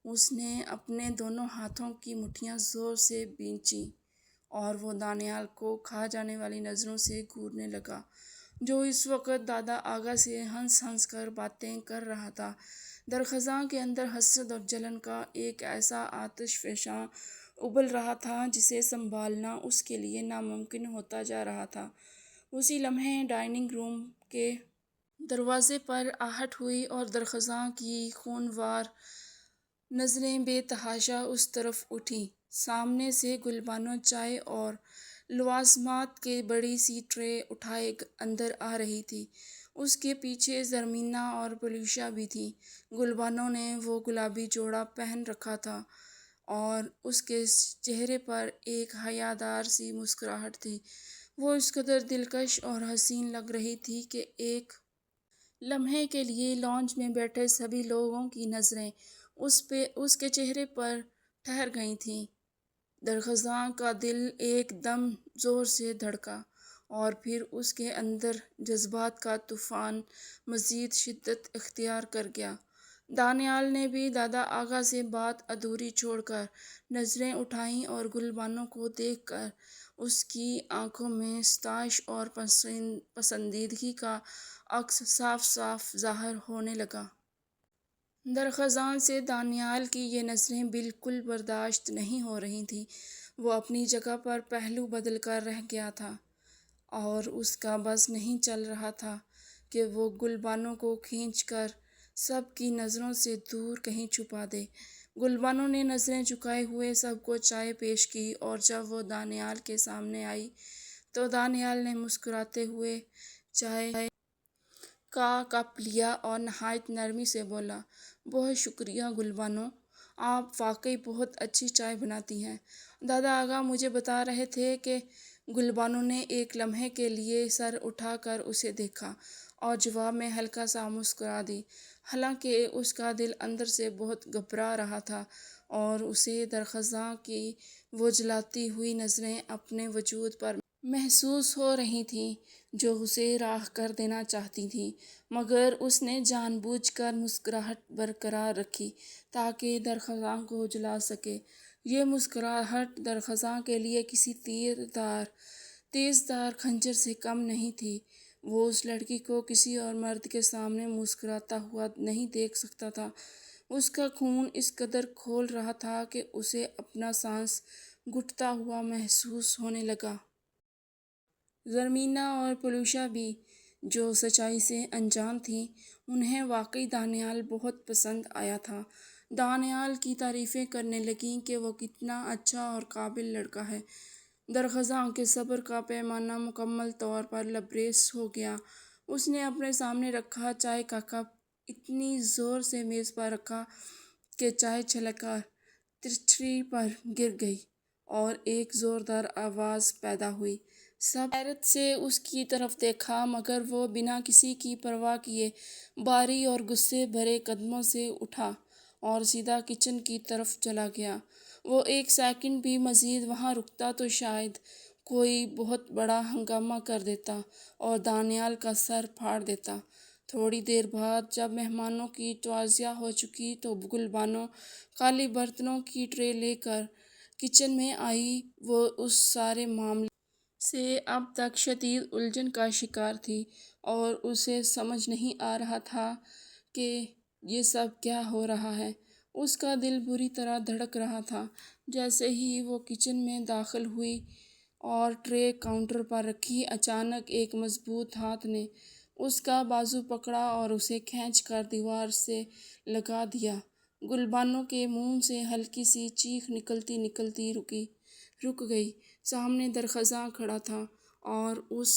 اس نے اپنے دونوں ہاتھوں کی مٹھیاں زور سے بھینچیں اور وہ دانیال کو کھا جانے والی نظروں سے گھورنے لگا، جو اس وقت دادا آغا سے ہنس ہنس کر باتیں کر رہا تھا۔ درخزاں کے اندر حسد اور جلن کا ایک ایسا آتش فشاں ابل رہا تھا جسے سنبھالنا اس کے لیے ناممکن ہوتا جا رہا تھا۔ اسی لمحے ڈائننگ روم کے دروازے پر آہٹ ہوئی اور درخزاں کی خونوار نظریں بے تحاشا اس طرف اٹھیں۔ سامنے سے گل بانو چائے اور لوازمات کی بڑی سی ٹرے اٹھائے اندر آ رہی تھی۔ اس کے پیچھے زرمینا اور پلوشا بھی تھیں۔ گل بانو نے وہ گلابی جوڑا پہن رکھا تھا اور اس کے چہرے پر ایک حیادار سی مسکراہٹ تھی۔ وہ اس قدر دلکش اور حسین لگ رہی تھی کہ ایک لمحے کے لیے لاؤنج میں بیٹھے سبھی لوگوں کی نظریں اس کے چہرے پر ٹھہر گئی تھیں۔ درخزاں کا دل ایک دم زور سے دھڑکا اور پھر اس کے اندر جذبات کا طوفان مزید شدت اختیار کر گیا۔ دانیال نے بھی دادا آغا سے بات ادھوری چھوڑ کر نظریں اٹھائیں اور گل بانو کو دیکھ کر اس کی آنکھوں میں ستائش اور پسندیدگی کا عکس صاف صاف ظاہر ہونے لگا۔ درخزاں سے دانیال کی یہ نظریں بالکل برداشت نہیں ہو رہی تھیں۔ وہ اپنی جگہ پر پہلو بدل کر رہ گیا تھا اور اس کا بس نہیں چل رہا تھا کہ وہ گل بانو کو کھینچ کر سب کی نظروں سے دور کہیں چھپا دے۔ گل بانو نے نظریں جھکائے ہوئے سب کو چائے پیش کی اور جب وہ دانیال کے سامنے آئی تو دانیال نے مسکراتے ہوئے چائے کا کپ لیا اور نہایت نرمی سے بولا، بہت شکریہ گل بانو، آپ واقعی بہت اچھی چائے بناتی ہیں۔ دادا آغا مجھے بتا رہے تھے کہ گل بانو نے ایک لمحے کے لیے سر اٹھا کر اسے دیکھا اور جواب میں ہلکا سا مسکرا دی، حالانکہ اس کا دل اندر سے بہت گھبرا رہا تھا اور اسے درخزاں کی وہ جلاتی ہوئی نظریں اپنے وجود پر محسوس ہو رہی تھیں جو اسے راہ کر دینا چاہتی تھیں، مگر اس نے جان بوجھ کر مسکراہٹ برقرار رکھی تاکہ درخزاں کو جلا سکے۔ یہ مسکراہٹ درخزاں کے لیے کسی تیز دھار خنجر سے کم نہیں تھی۔ وہ اس لڑکی کو کسی اور مرد کے سامنے مسکراتا ہوا نہیں دیکھ سکتا تھا۔ اس کا خون اس قدر کھول رہا تھا کہ اسے اپنا سانس گھٹتا ہوا محسوس ہونے لگا۔ زرمینا اور پلوشا بھی، جو سچائی سے انجان تھیں، انہیں واقعی دانیال بہت پسند آیا تھا۔ دانیال کی تعریفیں کرنے لگیں کہ وہ کتنا اچھا اور قابل لڑکا ہے۔ درخزاں کے صبر کا پیمانہ مکمل طور پر لبریز ہو گیا۔ اس نے اپنے سامنے رکھا چائے کا کپ اتنی زور سے میز پر رکھا کہ چائے چھلک کر ترچھی پر گر گئی اور ایک زوردار آواز پیدا ہوئی۔ سب حیرت سے اس کی طرف دیکھا، مگر وہ بنا کسی کی پرواہ کیے بھاری اور غصے بھرے قدموں سے اٹھا اور سیدھا کچن کی طرف چلا گیا۔ وہ ایک سیکنڈ بھی مزید وہاں رکتا تو شاید کوئی بہت بڑا ہنگامہ کر دیتا اور دانیال کا سر پھاڑ دیتا۔ تھوڑی دیر بعد جب مہمانوں کی توزیع ہو چکی تو گل بانو خالی برتنوں کی ٹرے لے کر کچن میں آئی۔ وہ اس سارے معاملے سے اب تک شدید الجھن کا شکار تھی اور اسے سمجھ نہیں آ رہا تھا کہ یہ سب کیا ہو رہا ہے۔ اس کا دل بری طرح دھڑک رہا تھا۔ جیسے ہی وہ کچن میں داخل ہوئی اور ٹرے کاؤنٹر پر رکھی، اچانک ایک مضبوط ہاتھ نے اس کا بازو پکڑا اور اسے کھینچ کر دیوار سے لگا دیا۔ گل بانو کے منہ سے ہلکی سی چیخ نکلتی نکلتی رک گئی۔ سامنے درخزاں کھڑا تھا اور اس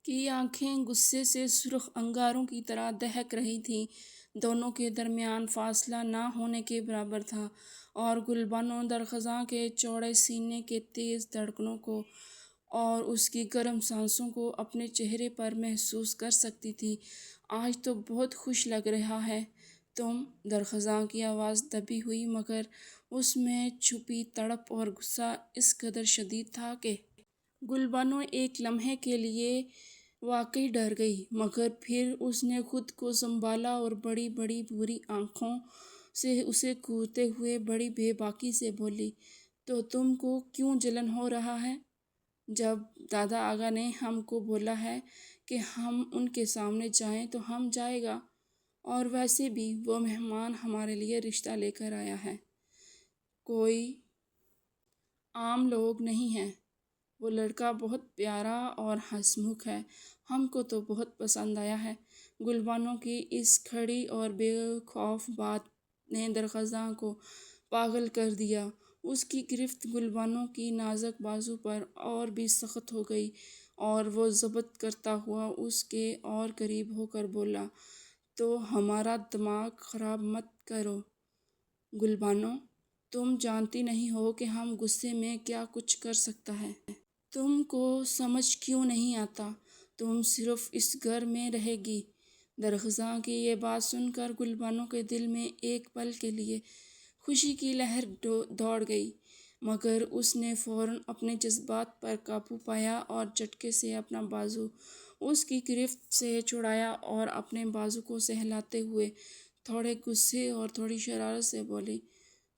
کی آنکھیں غصے سے سرخ انگاروں کی طرح دہک رہی تھیں۔ دونوں کے درمیان فاصلہ نہ ہونے کے برابر تھا اور گل بانو درخزاں کے چوڑے سینے کے تیز دھڑکنوں کو اور اس کی گرم سانسوں کو اپنے چہرے پر محسوس کر سکتی تھی۔ آج تو بہت خوش لگ رہا ہے تم۔ درخزاں کی آواز دبی ہوئی، مگر اس میں چھپی تڑپ اور غصہ اس قدر شدید تھا کہ گل بانو ایک لمحے کے لیے واقعی ڈر گئی، مگر پھر اس نے خود کو سنبھالا اور بڑی بڑی بری آنکھوں سے اسے گھورتے ہوئے بڑی بے باکی سے بولی، تو تم کو کیوں جلن ہو رہا ہے؟ جب دادا آغا نے ہم کو بولا ہے کہ ہم ان کے سامنے جائیں تو ہم جائیں گا، اور ویسے بھی وہ مہمان ہمارے لیے رشتہ لے کر آیا ہے، کوئی عام لوگ نہیں ہیں۔ وہ لڑکا بہت پیارا اور ہنسمکھ ہے، ہم کو تو بہت پسند آیا ہے۔ گل بانو کی اس کھڑی اور بے خوف بات نے درخزاں کو پاگل کر دیا۔ اس کی گرفت گل بانو کی نازک بازو پر اور بھی سخت ہو گئی اور وہ ضبط کرتا ہوا اس کے اور قریب ہو کر بولا، تو ہمارا دماغ خراب مت کرو گل بانو، تم جانتی نہیں ہو کہ ہم غصے میں کیا کچھ کر سکتا ہے۔ تم کو سمجھ کیوں نہیں آتا؟ تم صرف اس گھر میں رہے گی۔ درخزاں کی یہ بات سن کر گل بانو کے دل میں ایک پل کے لیے خوشی کی لہر دوڑ گئی، مگر اس نے فوراً اپنے جذبات پر قابو پایا اور جھٹکے سے اپنا بازو اس کی گرفت سے چھڑایا اور اپنے بازو کو سہلاتے ہوئے تھوڑے غصے اور تھوڑی شرارت سے بولی،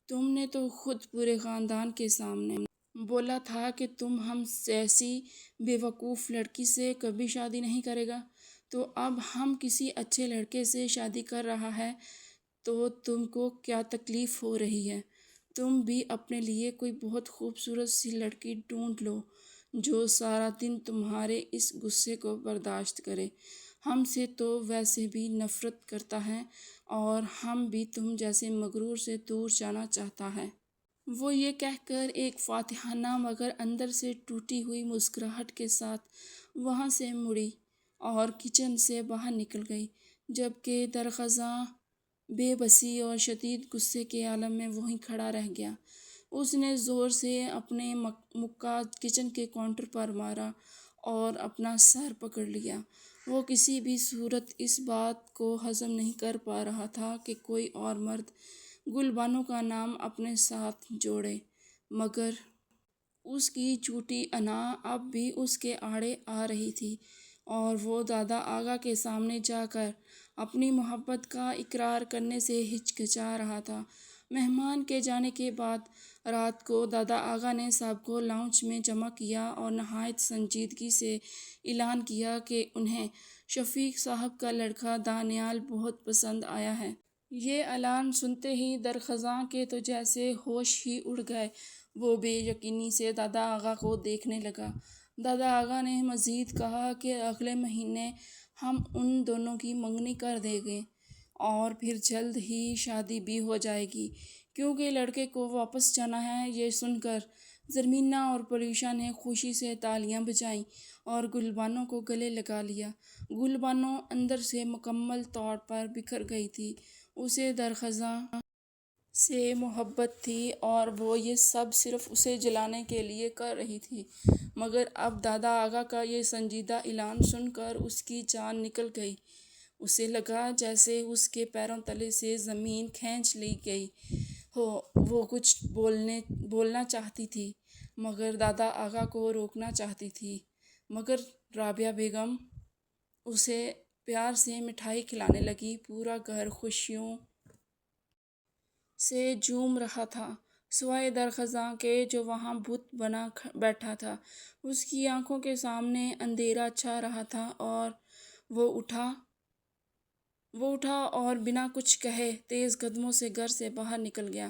تم نے تو خود پورے خاندان کے سامنے بولا تھا کہ تم ہم جیسی بے وقوف لڑکی سے کبھی شادی نہیں کرے گا، تو اب ہم کسی اچھے لڑکے سے شادی کر رہا ہے تو تم کو کیا تکلیف ہو رہی ہے؟ تم بھی اپنے لیے کوئی بہت خوبصورت سی لڑکی ڈھونڈ لو جو سارا دن تمہارے اس غصے کو برداشت کرے۔ ہم سے تو ویسے بھی نفرت کرتا ہے اور ہم بھی تم جیسے مغرور سے دور جانا چاہتا ہے۔ وہ یہ کہہ کر ایک فاتحانہ مگر اندر سے ٹوٹی ہوئی مسکراہٹ کے ساتھ وہاں سے مڑی اور کچن سے باہر نکل گئی، جبکہ درخزاں بے بسی اور شدید غصے کے عالم میں وہیں کھڑا رہ گیا۔ اس نے زور سے اپنے مکہ کچن کے کاؤنٹر پر مارا اور اپنا سر پکڑ لیا۔ وہ کسی بھی صورت اس بات کو ہضم نہیں کر پا رہا تھا کہ کوئی اور مرد گل بانو کا نام اپنے ساتھ جوڑے، مگر اس کی جھوٹی انا اب بھی اس کے آڑے آ رہی تھی اور وہ دادا آغا کے سامنے جا کر اپنی محبت کا اقرار کرنے سے ہچکچا رہا تھا۔ مہمان کے جانے کے بعد رات کو دادا آغا نے سب کو لاؤنج میں جمع کیا اور نہایت سنجیدگی سے اعلان کیا کہ انہیں شفیق صاحب کا لڑکا دانیال بہت پسند آیا ہے۔ یہ اعلان سنتے ہی درخزاں کے تو جیسے ہوش ہی اڑ گئے۔ وہ بے یقینی سے دادا آغا کو دیکھنے لگا۔ دادا آغا نے مزید کہا کہ اگلے مہینے ہم ان دونوں کی منگنی کر دیں گے اور پھر جلد ہی شادی بھی ہو جائے گی، کیونکہ لڑکے کو واپس جانا ہے۔ یہ سن کر زرمینا اور پریوشا نے خوشی سے تالیاں بجائیں اور گل بانو کو گلے لگا لیا۔ گل بانو اندر سے مکمل طور پر بکھر گئی تھی۔ اسے درخزاں سے محبت تھی اور وہ یہ سب صرف اسے جلانے کے لیے کر رہی تھی، مگر اب دادا آغا کا یہ سنجیدہ اعلان سن کر اس کی جان نکل گئی۔ اسے لگا جیسے اس کے پیروں تلے سے زمین کھینچ لی گئی ہو۔ وہ کچھ بولنا چاہتی تھی، مگر دادا آغا کو روکنا چاہتی تھی، مگر رابعہ بیگم اسے پیار سے مٹھائی کھلانے لگی۔ پورا گھر خوشیوں سے جھوم رہا تھا، سوائے درخزاں کے جو وہاں بت بنا بیٹھا تھا۔ اس کی آنکھوں کے سامنے اندھیرا چھا رہا تھا اور وہ اٹھا اور بنا کچھ کہے تیز قدموں سے گھر سے باہر نکل گیا۔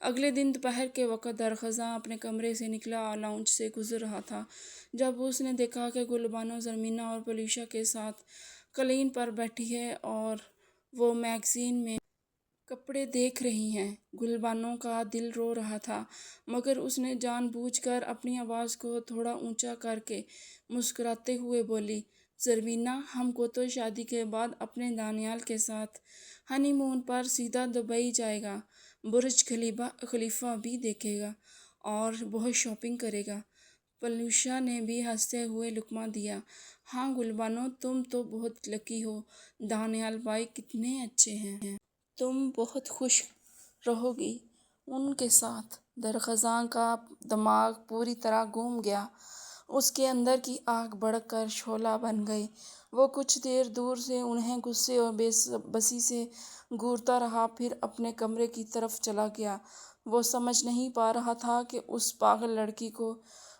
اگلے دن دوپہر کے وقت درخزاں اپنے کمرے سے نکلا اور لاؤنج سے گزر رہا تھا جب اس نے دیکھا کہ گل بانو زرمینا اور پولیشا کے ساتھ قالین پر بیٹھی ہے اور وہ میگزین میں کپڑے دیکھ رہی ہیں۔ گل بانو کا دل رو رہا تھا، مگر اس نے جان بوجھ کر اپنی آواز کو تھوڑا اونچا کر کے مسکراتے ہوئے بولی، زرمینا، ہم کو تو شادی کے بعد اپنے دانیال کے ساتھ ہنی مون پر سیدھا دبئی جائے گا، برج خلیفہ بھی دیکھے گا اور بہت شاپنگ کرے گا۔ پولیشا نے بھی ہنستے ہوئے لقمہ دیا۔ ہاں گل بانو، تم تو بہت لکی ہو، دانیال بھائی کتنے اچھے ہیں۔ تم بہت خوش رہو گی ان کے ساتھ۔ درخزاں کا دماغ پوری طرح گھوم گیا۔ اس کے اندر کی آگ بھڑک کر شعلہ بن گئی۔ وہ کچھ دیر دور سے انہیں غصے اور بے بسی سے گھورتا رہا، پھر اپنے کمرے کی طرف چلا گیا۔ وہ سمجھ نہیں پا رہا تھا کہ اس پاگل لڑکی کو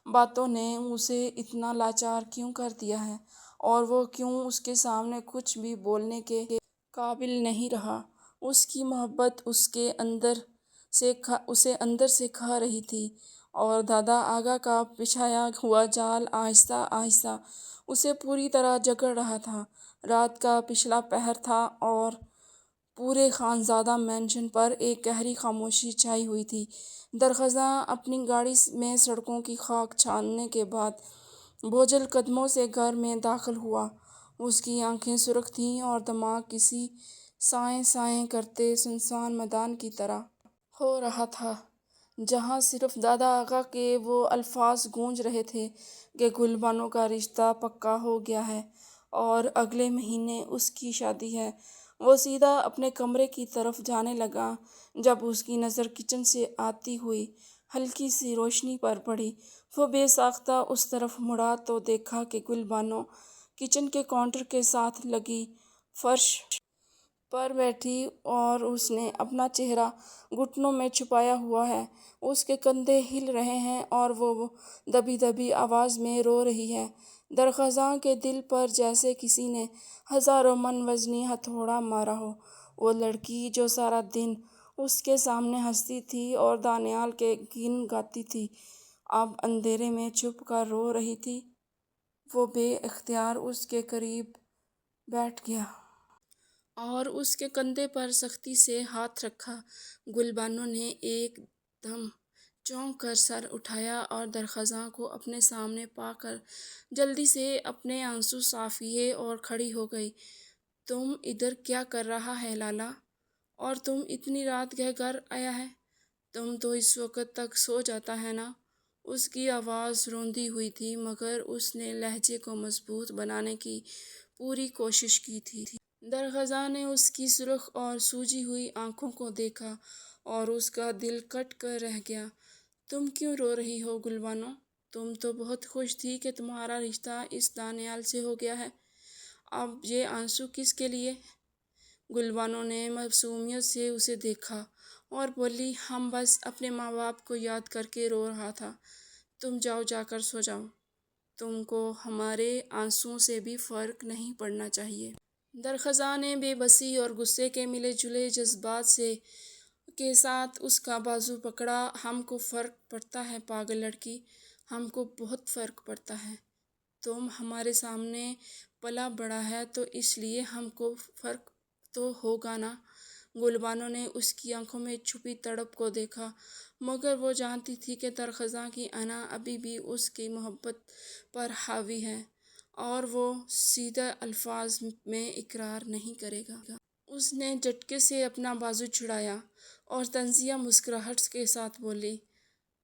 باتوں نے اسے اتنا لاچار کیوں کر دیا ہے اور وہ کیوں اس کے سامنے کچھ بھی بولنے کے قابل نہیں رہا۔ اس کی محبت اسے اندر سے کھا رہی تھی اور دادا آغا کا بچھایا ہوا جال آہستہ آہستہ اسے پوری طرح جکڑ رہا تھا۔ رات کا پچھلا پہر تھا اور پورے خانزادہ مینشن پر ایک گہری خاموشی چھائی ہوئی تھی۔ درخزاں اپنی گاڑی میں سڑکوں کی خاک چھاننے کے بعد بوجھل قدموں سے گھر میں داخل ہوا۔ اس کی آنکھیں سرخ تھیں اور دماغ کسی سائیں سائیں کرتے سنسان میدان کی طرح ہو رہا تھا، جہاں صرف دادا آغا کے وہ الفاظ گونج رہے تھے کہ گل بانو کا رشتہ پکا ہو گیا ہے اور اگلے مہینے اس کی شادی ہے۔ وہ سیدھا اپنے کمرے کی طرف جانے لگا جب اس کی نظر کچن سے آتی ہوئی ہلکی سی روشنی پر پڑی۔ وہ بے ساختہ اس طرف مڑا تو دیکھا کہ گل بانو کچن کے کاؤنٹر کے ساتھ لگی فرش پر بیٹھی اور اس نے اپنا چہرہ گھٹنوں میں چھپایا ہوا ہے۔ اس کے کندھے ہل رہے ہیں اور وہ دبی دبی آواز میں رو رہی ہے۔ درخزاں کے دل پر جیسے کسی نے ہزاروں من وزنی ہتھوڑا مارا ہو۔ وہ لڑکی جو سارا دن اس کے سامنے ہنستی تھی اور دانیال کے گن گاتی تھی، اب اندھیرے میں چھپ کر رو رہی تھی۔ وہ بے اختیار اس کے قریب بیٹھ گیا اور اس کے کندھے پر سختی سے ہاتھ رکھا۔ گل بانو نے ایک دم چونک کر سر اٹھایا اور درخزاں کو اپنے سامنے پا کر جلدی سے اپنے آنسو صاف کیے اور کھڑی ہو گئی۔ تم ادھر کیا کر رہا ہے لالا؟ اور تم اتنی رات گھر آیا ہے؟ تم تو اس وقت تک سو جاتا ہے نا؟ اس کی آواز روندی ہوئی تھی، مگر اس نے لہجے کو مضبوط بنانے کی پوری کوشش کی تھی۔ درخزاں نے اس کی سرخ اور سوجی ہوئی آنکھوں کو دیکھا اور اس کا دل کٹ کر رہ گیا۔ تم کیوں رو رہی ہو گل بانو؟ تم تو بہت خوش تھی کہ تمہارا رشتہ اس دانیال سے ہو گیا ہے، اب یہ آنسو کس کے لیے؟ گل بانو نے معصومیت سے اسے دیکھا اور بولی، ہم بس اپنے ماں باپ کو یاد کر کے رو رہا تھا۔ تم جاؤ، جا کر سو جاؤ۔ تم کو ہمارے آنسوؤں سے بھی فرق نہیں پڑنا چاہیے۔ درخزاں نے بے بسی اور غصے کے ملے جلے جذبات کے ساتھ اس کا بازو پکڑا۔ ہم کو فرق پڑتا ہے پاگل لڑکی، ہم کو بہت فرق پڑتا ہے۔ تم ہمارے سامنے پلا بڑھا ہے تو اس لیے ہم کو فرق تو ہوگا نا۔ گل بانو نے اس کی آنکھوں میں چھپی تڑپ کو دیکھا، مگر وہ جانتی تھی کہ درخزاں کی انا ابھی بھی اس کی محبت پر حاوی ہے اور وہ سیدھے الفاظ میں اقرار نہیں کرے گا۔ اس نے جھٹکے سے اپنا بازو چھڑایا اور طنزیہ مسکراہٹ کے ساتھ بولی،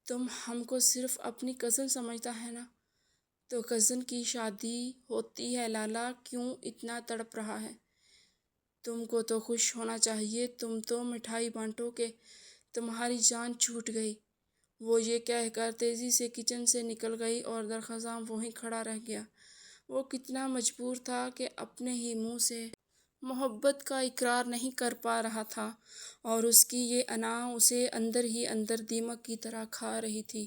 تم ہم کو صرف اپنی کزن سمجھتا ہے نا؟ تو کزن کی شادی ہوتی ہے لالا، کیوں اتنا تڑپ رہا ہے؟ تم کو تو خوش ہونا چاہیے، تم تو مٹھائی بانٹو کہ تمہاری جان چھوٹ گئی۔ وہ یہ کہہ کر تیزی سے کچن سے نکل گئی اور درخزاں وہیں کھڑا رہ گیا۔ وہ کتنا مجبور تھا کہ اپنے ہی منہ سے محبت کا اقرار نہیں کر پا رہا تھا، اور اس کی یہ انا اسے اندر ہی اندر دیمک کی طرح کھا رہی تھی۔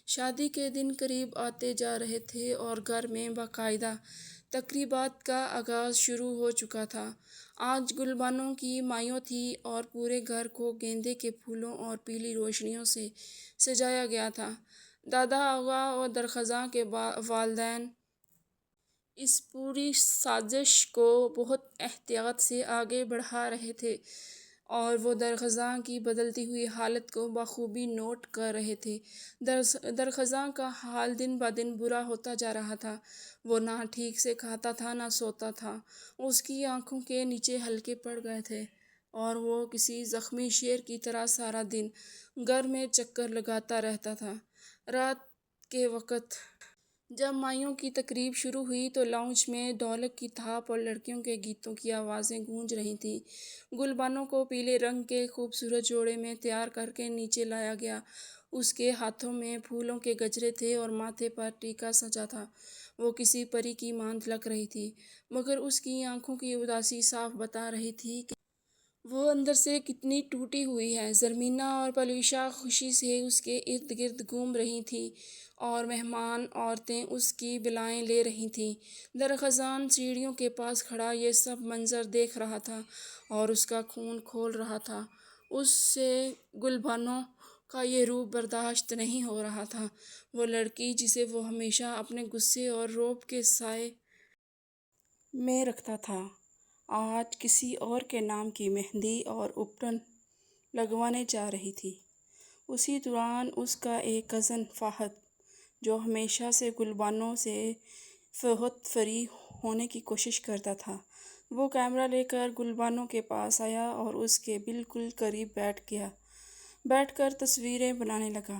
شادی کے دن قریب آتے جا رہے تھے اور گھر میں باقاعدہ تقریبات کا آغاز شروع ہو چکا تھا۔ آج گلبانوں کی مائیوں تھی اور پورے گھر کو گیندے کے پھولوں اور پیلی روشنیوں سے سجایا گیا تھا۔ دادا آغا اور درخزاں کے والدین اس پوری سازش کو بہت احتیاط سے آگے بڑھا رہے تھے، اور وہ درخزاں کی بدلتی ہوئی حالت کو بخوبی نوٹ کر رہے تھے۔ درخزاں کا حال دن بدن برا ہوتا جا رہا تھا۔ وہ نہ ٹھیک سے کھاتا تھا نہ سوتا تھا، اس کی آنکھوں کے نیچے حلقے پڑ گئے تھے، اور وہ کسی زخمی شیر کی طرح سارا دن گھر میں چکر لگاتا رہتا تھا۔ رات کے وقت جب مائیوں کی تقریب شروع ہوئی تو لاؤنج میں ڈھولک کی تھاپ اور لڑکیوں کے گیتوں کی آوازیں گونج رہی تھیں۔ گلبانوں کو پیلے رنگ کے خوبصورت جوڑے میں تیار کر کے نیچے لایا گیا۔ اس کے ہاتھوں میں پھولوں کے گجرے تھے اور ماتھے پر ٹیکا سجا تھا۔ وہ کسی پری کی مانند لگ رہی تھی، مگر اس کی آنکھوں کی اداسی صاف بتا رہی تھی کہ وہ اندر سے کتنی ٹوٹی ہوئی ہے۔ زرمینا اور پلوشا خوشی سے اس کے ارد گرد گھوم رہی تھیں اور مہمان عورتیں اس کی بلائیں لے رہی تھیں۔ درخزاں سیڑھیوں کے پاس کھڑا یہ سب منظر دیکھ رہا تھا اور اس کا خون کھول رہا تھا۔ اس سے گلبانوں کا یہ روپ برداشت نہیں ہو رہا تھا۔ وہ لڑکی جسے وہ ہمیشہ اپنے غصے اور رعب کے سائے میں رکھتا تھا، آج کسی اور کے نام کی مہندی اور اپٹن لگوانے جا رہی تھی۔ اسی دوران اس کا ایک کزن فہد، جو ہمیشہ سے گلبانوں سے بہت فری ہونے کی کوشش کرتا تھا، وہ کیمرہ لے کر گلبانوں کے پاس آیا اور اس کے بالکل قریب بیٹھ کر تصویریں بنانے لگا۔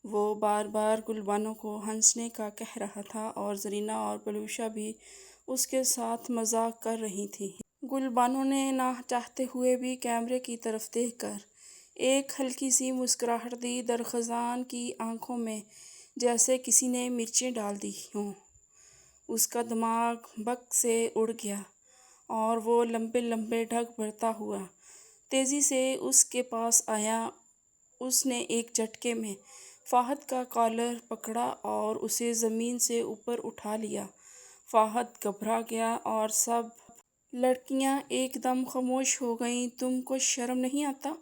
وہ بار بار گلبانوں کو ہنسنے کا کہہ رہا تھا اور زرینہ اور پلوشا بھی اس کے ساتھ مذاق کر رہی تھیں۔ گلبانوں نے نہ چاہتے ہوئے بھی کیمرے کی طرف دیکھ کر ایک ہلکی سی مسکراہٹ دی۔ درخزاں کی آنکھوں میں جیسے کسی نے مرچیں ڈال دی ہوں۔ اس کا دماغ بک سے اڑ گیا اور وہ لمبے لمبے ڈگ بھرتا ہوا تیزی سے اس کے پاس آیا۔ اس نے ایک جھٹکے میں فہد کا کالر پکڑا اور اسے زمین سے اوپر اٹھا لیا۔ فہد گھبرا گیا اور سب لڑکیاں ایک دم خاموش ہو گئیں۔ تم کو شرم نہیں آتا؟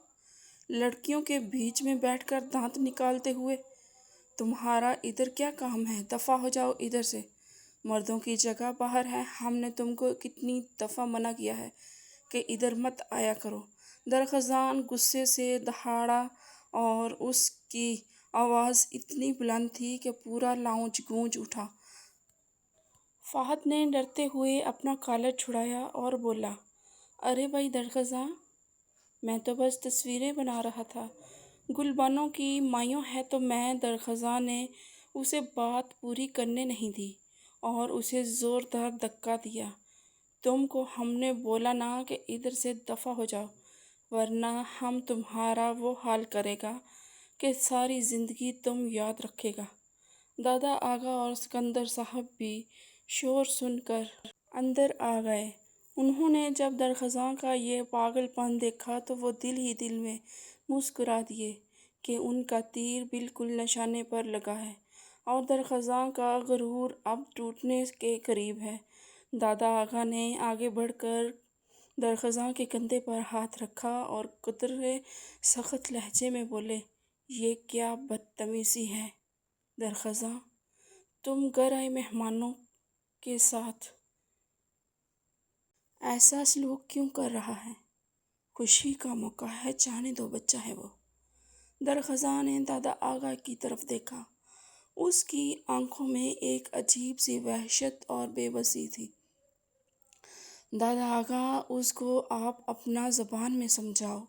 لڑکیوں کے بیچ میں بیٹھ کر دانت نکالتے ہوئے، تمہارا ادھر کیا کام ہے؟ دفعہ ہو جاؤ ادھر سے، مردوں کی جگہ باہر ہے۔ ہم نے تم کو کتنی دفعہ منع کیا ہے کہ ادھر مت آیا کرو۔ درخزاں غصے سے دہاڑا اور اس کی آواز اتنی بلند تھی کہ پورا لاؤنج گونج اٹھا۔ فہد نے ڈرتے ہوئے اپنا کالر چھڑایا اور بولا، ارے بھائی درخزاں، میں تو بس تصویریں بنا رہا تھا، گلبانوں کی مائیوں ہے تو میں۔ درخزاں نے اسے بات پوری کرنے نہیں دی اور اسے زوردار دھکا دیا۔ تم کو ہم نے بولا نا کہ ادھر سے دفعہ ہو جاؤ، ورنہ ہم تمہارا وہ حال کرے گا کہ ساری زندگی تم یاد رکھے گا۔ دادا آغا اور سکندر صاحب بھی شور سن کر اندر آ گئے۔ انہوں نے جب درخزاں کا یہ پاگل پن دیکھا تو وہ دل ہی دل میں مسکرا دیے کہ ان کا تیر بالکل نشانے پر لگا ہے اور درخزاں کا غرور اب ٹوٹنے کے قریب ہے۔ دادا آغا نے آگے بڑھ کر درخزاں کے کندھے پر ہاتھ رکھا اور قدرے سخت لہجے میں بولے، یہ کیا بدتمیزی ہے درخزاں، تم گھر آئے مہمانوں کے ساتھ ایسا سلوک کیوں کر رہا ہے؟ خوشی کا موقع ہے، جانے دو، بچہ ہے وہ۔ درخزاں نے دادا آغا کی طرف دیکھا۔ اس کی آنکھوں میں ایک عجیب سی وحشت اور بے بسی تھی۔ دادا آغا اس کو آپ اپنا زبان میں سمجھاؤ،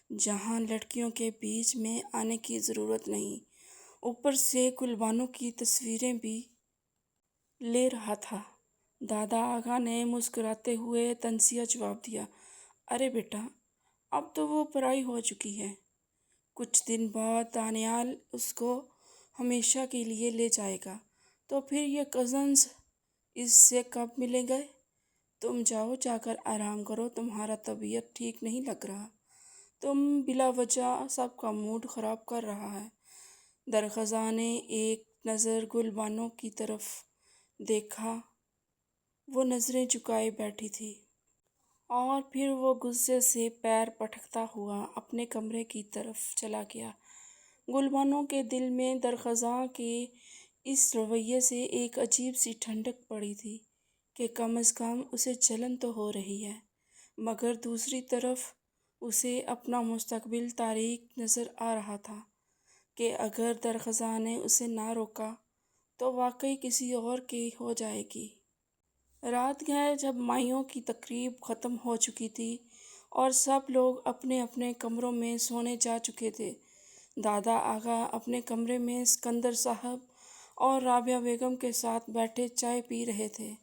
جہاں لڑکیوں کے بیچ میں آنے کی ضرورت نہیں۔ اوپر سے گلبانوں کی تصویریں بھی لے رہا تھا۔ دادا آغا نے مسکراتے ہوئے طنزیہ جواب دیا، ارے بیٹا، اب تو وہ پرائی ہو چکی ہے۔ کچھ دن بعد دانیال اس کو ہمیشہ کے لیے لے جائے گا، تو پھر یہ کزنز اس سے کب ملیں گے؟ تم جاؤ، جا کر آرام کرو، تمہارا طبیعت ٹھیک نہیں لگ رہا، تم بلا وجہ سب کا موڈ خراب کر رہا ہے۔ درخزاں نے ایک نظر گلبانوں کی طرف دیکھا، وہ نظریں جھکائے بیٹھی تھی، اور پھر وہ غصے سے پیر پٹکتا ہوا اپنے کمرے کی طرف چلا گیا۔ گلبانوں کے دل میں درخزاں کے اس رویے سے ایک عجیب سی ٹھنڈک پڑی تھی کہ کم از کم اسے جلن تو ہو رہی ہے، مگر دوسری طرف اسے اپنا مستقبل تاریک نظر آ رہا تھا کہ اگر درخزاں نے اسے نہ روکا تو واقعی کسی اور کی ہو جائے گی۔ رات گئے جب مائیوں کی تقریب ختم ہو چکی تھی اور سب لوگ اپنے اپنے کمروں میں سونے جا چکے تھے، دادا آغا اپنے کمرے میں سکندر صاحب اور رابعہ بیگم کے ساتھ بیٹھے چائے پی رہے تھے،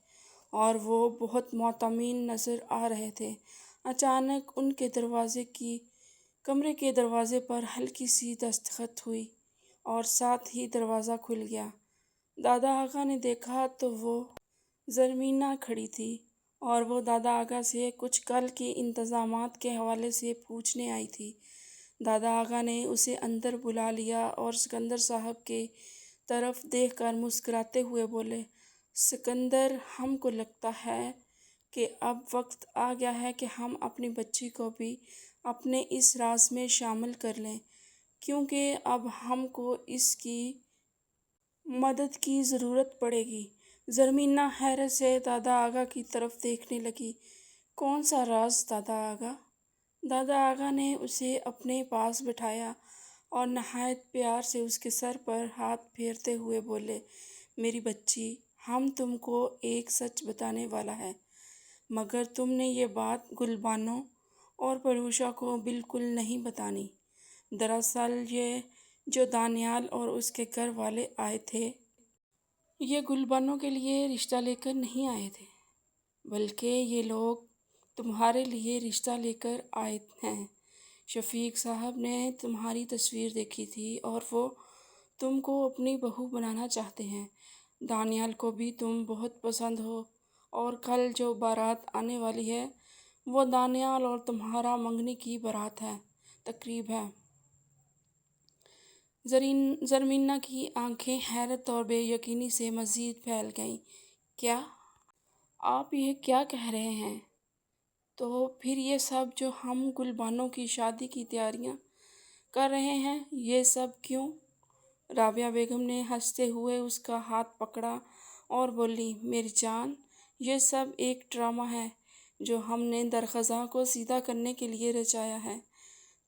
اور وہ بہت مطمئن نظر آ رہے تھے۔ اچانک ان کے کمرے کے دروازے پر ہلکی سی دستخط ہوئی اور ساتھ ہی دروازہ کھل گیا۔ دادا آغا نے دیکھا تو وہ زرمینہ کھڑی تھی، اور وہ دادا آغا سے کچھ کل کے انتظامات کے حوالے سے پوچھنے آئی تھی۔ دادا آغا نے اسے اندر بلا لیا اور سکندر صاحب کے طرف دیکھ کر مسکراتے ہوئے بولے، سکندر، ہم کو لگتا ہے کہ اب وقت آ گیا ہے کہ ہم اپنی بچی کو بھی اپنے اس راز میں شامل کر لیں، کیونکہ اب ہم کو اس کی مدد کی ضرورت پڑے گی۔ زرمینہ حیرت سے دادا آغا کی طرف دیکھنے لگی۔ کون سا راز دادا آغا؟ دادا آغا نے اسے اپنے پاس بٹھایا اور نہایت پیار سے اس کے سر پر ہاتھ پھیرتے ہوئے بولے، میری بچی، ہم تم کو ایک سچ بتانے والا ہے، مگر تم نے یہ بات گلبانوں اور پروشا کو بالکل نہیں بتانی۔ دراصل یہ جو دانیال اور اس کے گھر والے آئے تھے، یہ گلبانوں کے لیے رشتہ لے کر نہیں آئے تھے، بلکہ یہ لوگ تمہارے لیے رشتہ لے کر آئے ہیں۔ شفیق صاحب نے تمہاری تصویر دیکھی تھی اور وہ تم کو اپنی بہو بنانا چاہتے ہیں۔ دانیال کو بھی تم بہت پسند ہو، اور کل جو بارات آنے والی ہے وہ دانیال اور تمہارا منگنی کی بارات ہے، تقریب ہے۔ زرمینہ کی آنکھیں حیرت اور بے یقینی سے مزید پھیل گئیں۔ کیا آپ یہ کیا کہہ رہے ہیں؟ تو پھر یہ سب جو ہم گلبانوں کی شادی کی تیاریاں کر رہے ہیں، یہ سب کیوں؟ رابعہ بیگم نے ہنستے ہوئے اس کا ہاتھ پکڑا اور بولی، میری جان، یہ سب ایک ڈرامہ ہے جو ہم نے درخزاں کو سیدھا کرنے کے لیے رچایا ہے۔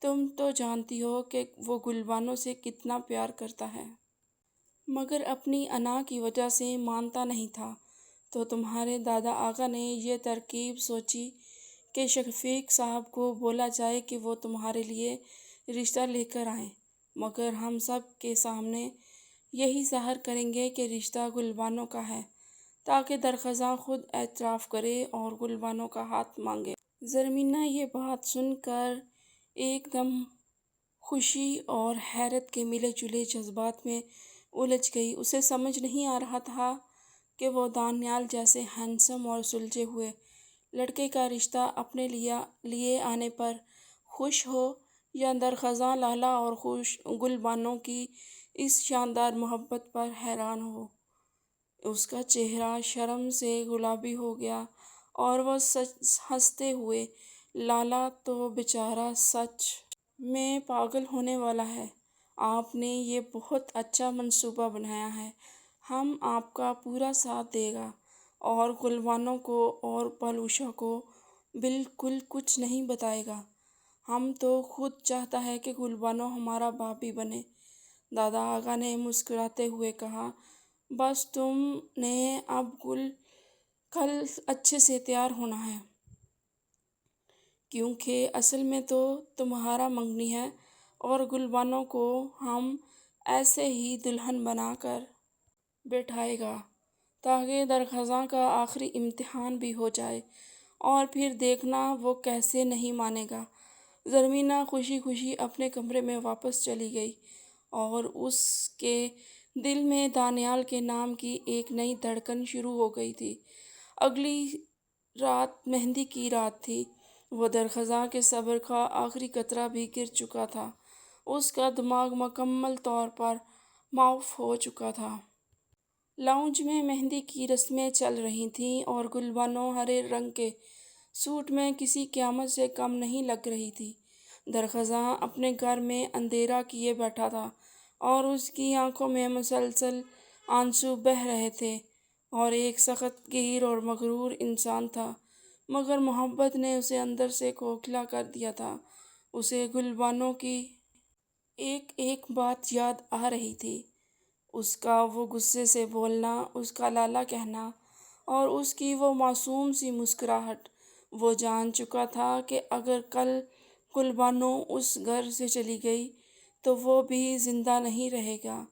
تم تو جانتی ہو کہ وہ گلبانوں سے کتنا پیار کرتا ہے، مگر اپنی انا کی وجہ سے مانتا نہیں تھا، تو تمہارے دادا آغا نے یہ ترکیب سوچی کہ شفیق صاحب کو بولا جائے کہ وہ تمہارے لیے رشتہ لے کر آئیں، مگر ہم سب کے سامنے یہی ظاہر کریں گے کہ رشتہ گلبانوں کا ہے، تاکہ درخزاں خود اعتراف کرے اور گلبانوں کا ہاتھ مانگے۔ زرمینہ یہ بات سن کر ایک دم خوشی اور حیرت کے ملے جلے جذبات میں الجھ گئی۔ اسے سمجھ نہیں آ رہا تھا کہ وہ دانیال جیسے ہینڈسم اور سلجھے ہوئے لڑکے کا رشتہ اپنے لیے آنے پر خوش ہو، یا درخزاں لالہ اور گلبانوں کی اس شاندار محبت پر حیران ہو۔ اس کا چہرہ شرم سے گلابی ہو گیا اور وہ ہنستے ہوئے، لالہ تو بیچارہ سچ میں پاگل ہونے والا ہے۔ آپ نے یہ بہت اچھا منصوبہ بنایا ہے، ہم آپ کا پورا ساتھ دیں گے، اور گلبانوں کو اور پلوشا کو بالکل کچھ نہیں بتائے گا۔ ہم تو خود چاہتا ہے کہ گلبانوں ہمارا باپ بھی بنے۔ دادا آغا نے مسکراتے ہوئے کہا، بس تم نے اب کل اچھے سے تیار ہونا ہے۔ کیونکہ اصل میں تو تمہارا منگنی ہے اور گلبانو کو ہم ایسے ہی دلہن بنا کر بٹھائے گا تاکہ درخزاں کا آخری امتحان بھی ہو جائے، اور پھر دیکھنا وہ کیسے نہیں مانے گا۔ زرمینہ خوشی خوشی اپنے کمرے میں واپس چلی گئی اور اس کے دل میں دانیال کے نام کی ایک نئی دھڑکن شروع ہو گئی تھی۔ اگلی رات مہندی کی رات تھی۔ وہ درخزاں کے صبر کا آخری قطرہ بھی گر چکا تھا۔ اس کا دماغ مکمل طور پر معاف ہو چکا تھا۔ لاؤنج میں مہندی کی رسمیں چل رہی تھیں اور گلبانو ہرے رنگ کے سوٹ میں کسی قیامت سے کم نہیں لگ رہی تھی۔ درخزاں اپنے گھر میں اندھیرا کیے بیٹھا تھا اور اس کی آنکھوں میں مسلسل آنسو بہہ رہے تھے، اور ایک سخت گیر اور مغرور انسان تھا، مگر محبت نے اسے اندر سے کھوکھلا کر دیا تھا۔ اسے گلبانو کی ایک ایک بات یاد آ رہی تھی، اس کا وہ غصے سے بولنا، اس کا لالا کہنا، اور اس کی وہ معصوم سی مسکراہٹ۔ وہ جان چکا تھا کہ اگر کل گلبانو اس گھر سے چلی گئی تو وہ بھی زندہ نہیں رہے گا۔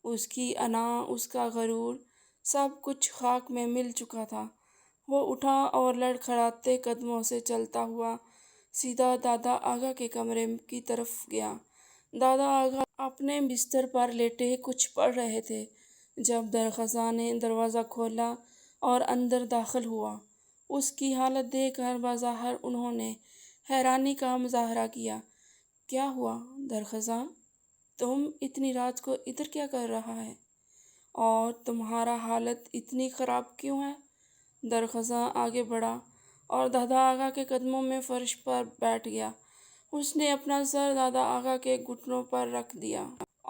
اس کی انا، اس کا غرور، سب کچھ خاک میں مل چکا تھا۔ وہ اٹھا اور لڑکھڑاتے قدموں سے چلتا ہوا سیدھا دادا آغا کے کمرے کی طرف گیا۔ دادا آغا اپنے بستر پر لیٹے کچھ پڑھ رہے تھے جب درخزاں نے دروازہ کھولا اور اندر داخل ہوا۔ اس کی حالت دیکھ کر بظاہر انہوں نے حیرانی کا مظاہرہ کیا۔ کیا ہوا درخزاں؟ تم اتنی رات کو ادھر کیا کر رہا ہے؟ اور تمہارا حالت اتنی خراب کیوں ہے؟ درخزاں آگے بڑھا اور دادا آغا کے قدموں میں فرش پر بیٹھ گیا۔ اس نے اپنا سر دادا آغا کے گھٹنوں پر رکھ دیا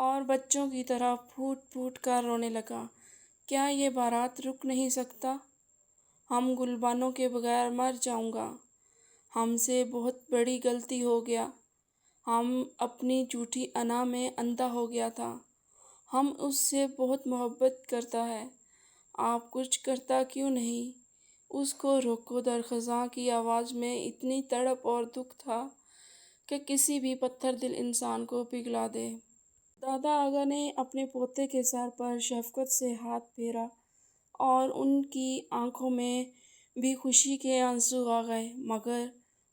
اور بچوں کی طرح پھوٹ پھوٹ کر رونے لگا۔ کیا یہ بارات رک نہیں سکتا؟ ہم گلبانو کے بغیر مر جاؤں گا۔ ہم سے بہت بڑی غلطی ہو گیا۔ ہم اپنی جھوٹی انا میں اندھا ہو گیا تھا۔ ہم اس سے بہت محبت کرتا ہے۔ آپ کچھ کرتا کیوں نہیں؟ اس کو روکو۔ درخزاں کی آواز میں اتنی تڑپ اور دکھ تھا کہ کسی بھی پتھر دل انسان کو پگھلا دے۔ دادا آغا نے اپنے پوتے کے سر پر شفقت سے ہاتھ پھیرا اور ان کی آنکھوں میں بھی خوشی کے آنسو آ گئے، مگر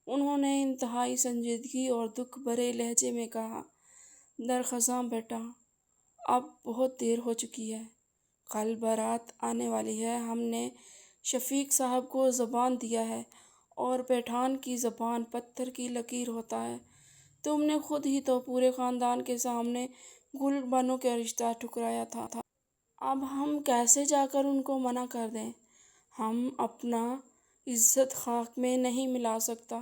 انہوں نے انتہائی سنجیدگی اور دکھ بھرے لہجے میں کہا، درخزاں بیٹا، اب بہت دیر ہو چکی ہے۔ کل بارات آنے والی ہے۔ ہم نے شفیق صاحب کو زبان دیا ہے اور پٹھان کی زبان پتھر کی لکیر ہوتا ہے۔ تم نے خود ہی تو پورے خاندان کے سامنے گلبانو کا رشتہ ٹھکرایا تھا۔ اب ہم کیسے جا کر ان کو منع کر دیں؟ ہم اپنا عزت خاک میں نہیں ملا سکتا۔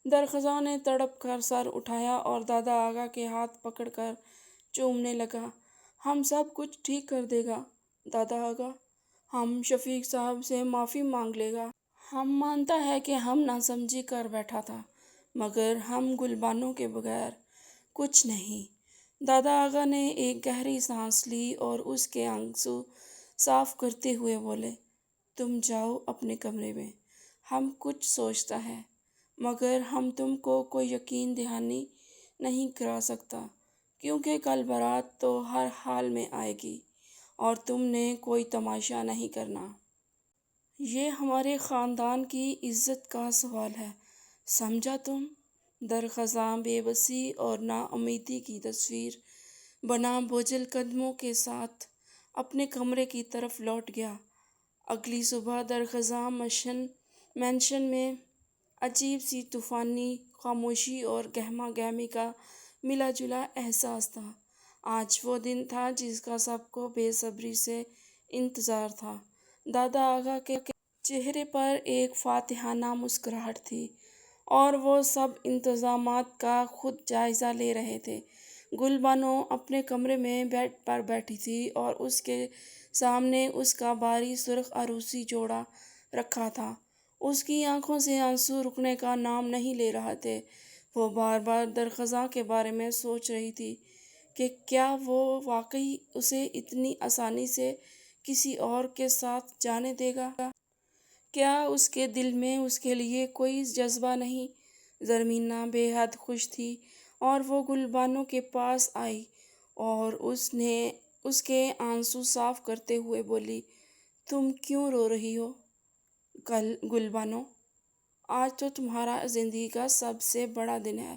درخزاں نے تڑپ کر سر اٹھایا اور دادا آغا کے ہاتھ پکڑ کر چومنے لگا۔ ہم سب کچھ ٹھیک کر دے گا دادا آغا۔ ہم شفیق صاحب سے معافی مانگ لے گا۔ ہم مانتا ہے کہ ہم ناسمجھی کر بیٹھا تھا، مگر ہم گلبانو کے بغیر کچھ نہیں۔ دادا آغا نے ایک گہری سانس لی اور اس کے آنسو صاف کرتے ہوئے بولے، تم جاؤ اپنے کمرے میں، ہم کچھ سوچتا ہے، مگر ہم تم کو کوئی یقین دہانی نہیں کرا سکتا، کیونکہ کل بارات تو ہر حال میں آئے گی اور تم نے کوئی تماشا نہیں کرنا۔ یہ ہمارے خاندان کی عزت کا سوال ہے، سمجھا تم؟ درخزاں بے بسی اور نا امیدی کی تصویر بنا بوجھل قدموں کے ساتھ اپنے کمرے کی طرف لوٹ گیا۔ اگلی صبح درخزاں مینشن میں عجیب سی طوفانی خاموشی اور گہما گہمی کا ملا جلا احساس تھا۔ آج وہ دن تھا جس کا سب کو بے صبری سے انتظار تھا۔ دادا آغا کے چہرے پر ایک فاتحانہ مسکراہٹ تھی اور وہ سب انتظامات کا خود جائزہ لے رہے تھے۔ گلبانو اپنے کمرے میں بیڈ پر بیٹھی تھی اور اس کے سامنے اس کا بھاری سرخ عروسی جوڑا رکھا تھا۔ اس کی آنکھوں سے آنسو رکنے کا نام نہیں لے رہے تھے۔ وہ بار بار درخزاں کے بارے میں سوچ رہی تھی کہ کیا وہ واقعی اسے اتنی آسانی سے کسی اور کے ساتھ جانے دے گا؟ کیا اس کے دل میں اس کے لیے کوئی جذبہ نہیں؟ زرمینہ بے حد خوش تھی اور وہ گلبانو کے پاس آئی اور اس کے آنسو صاف کرتے ہوئے بولی، تم کیوں رو رہی ہو گلبانو؟ آج تو تمہارا زندگی کا سب سے بڑا دن ہے۔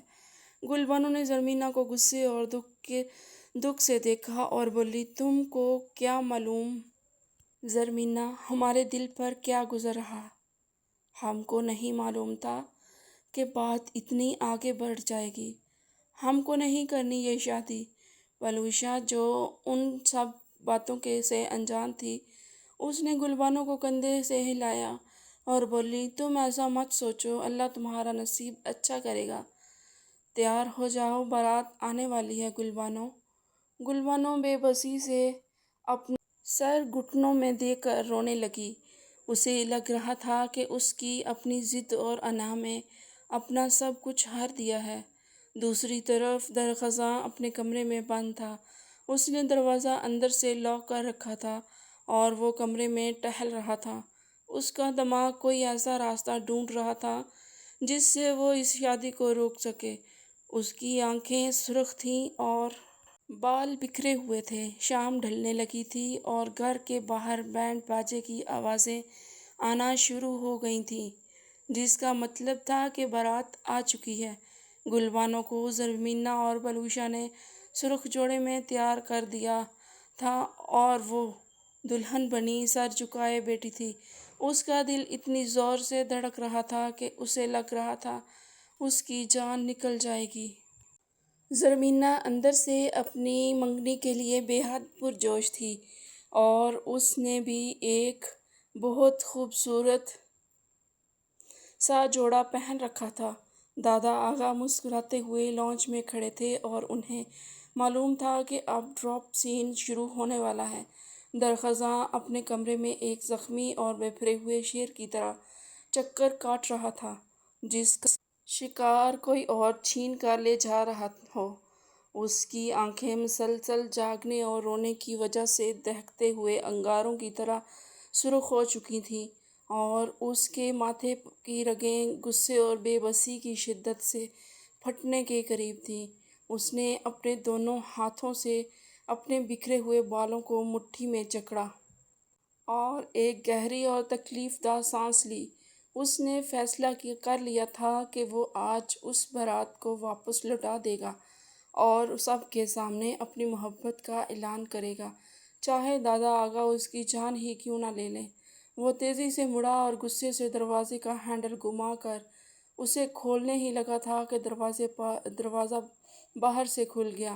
گلبانو نے زرمینہ کو غصے اور دکھ سے دیکھا اور بولی، تم کو کیا معلوم زرمینہ ہمارے دل پر کیا گزر رہا؟ ہم کو نہیں معلوم تھا کہ بات اتنی آگے بڑھ جائے گی۔ ہم کو نہیں کرنی یہ شادی۔ بلوشا جو ان سب باتوں سے انجان تھی، اس نے گلبانو کو کندھے سے ہلایا اور بولی، تم ایسا مت سوچو، اللہ تمہارا نصیب اچھا کرے گا۔ تیار ہو جاؤ، بارات آنے والی ہے گلبانو۔ گلبانو بے بسی سے اپنا سر گھٹنوں میں دے کر رونے لگی۔ اسے لگ رہا تھا کہ اس کی اپنی ضد اور انا میں اپنا سب کچھ ہار دیا ہے۔ دوسری طرف درخزاں اپنے کمرے میں بند تھا۔ اس نے دروازہ اندر سے لاک کر رکھا تھا اور وہ کمرے میں ٹہل رہا تھا۔ اس کا دماغ کوئی ایسا راستہ ڈھونڈ رہا تھا جس سے وہ اس شادی کو روک سکے۔ اس کی آنکھیں سرخ تھیں اور بال بکھرے ہوئے تھے۔ شام ڈھلنے لگی تھی اور گھر کے باہر بینڈ باجے کی آوازیں آنا شروع ہو گئی تھیں، جس کا مطلب تھا کہ بارات آ چکی ہے۔ گلبانو کو زرمینہ اور بلوشا نے سرخ جوڑے میں تیار کر دیا تھا اور وہ دلہن بنی سر جھکائے بیٹھی تھی۔ اس کا دل اتنی زور سے دھڑک رہا تھا کہ اسے لگ رہا تھا اس کی جان نکل جائے گی۔ زرمینہ اندر سے اپنی منگنی کے لیے بے حد پرجوش تھی اور اس نے بھی ایک بہت خوبصورت سا جوڑا پہن رکھا تھا۔ دادا آغا مسکراتے ہوئے لانچ میں کھڑے تھے اور انہیں معلوم تھا کہ اب ڈراپ سین شروع ہونے والا ہے۔ درخزاں اپنے کمرے میں ایک زخمی اور بپھرے ہوئے شیر کی طرح چکر کاٹ رہا تھا، جس کا شکار کوئی اور چھین کر لے جا رہا ہو۔ اس کی آنکھیں مسلسل جاگنے اور رونے کی وجہ سے دہکتے ہوئے انگاروں کی طرح سرخ ہو چکی تھیں اور اس کے ماتھے کی رگیں غصے اور بے بسی کی شدت سے پھٹنے کے قریب تھیں۔ اس نے اپنے دونوں ہاتھوں سے اپنے بکھرے ہوئے بالوں کو مٹھی میں جکڑا اور ایک گہری اور تکلیف دہ سانس لی۔ اس نے فیصلہ کر لیا تھا کہ وہ آج اس بارات کو واپس لوٹا دے گا اور سب کے سامنے اپنی محبت کا اعلان کرے گا، چاہے دادا آغا اس کی جان ہی کیوں نہ لے لیں۔ وہ تیزی سے مڑا اور غصے سے دروازے کا ہینڈل گھما کر اسے کھولنے ہی لگا تھا کہ دروازہ باہر سے کھل گیا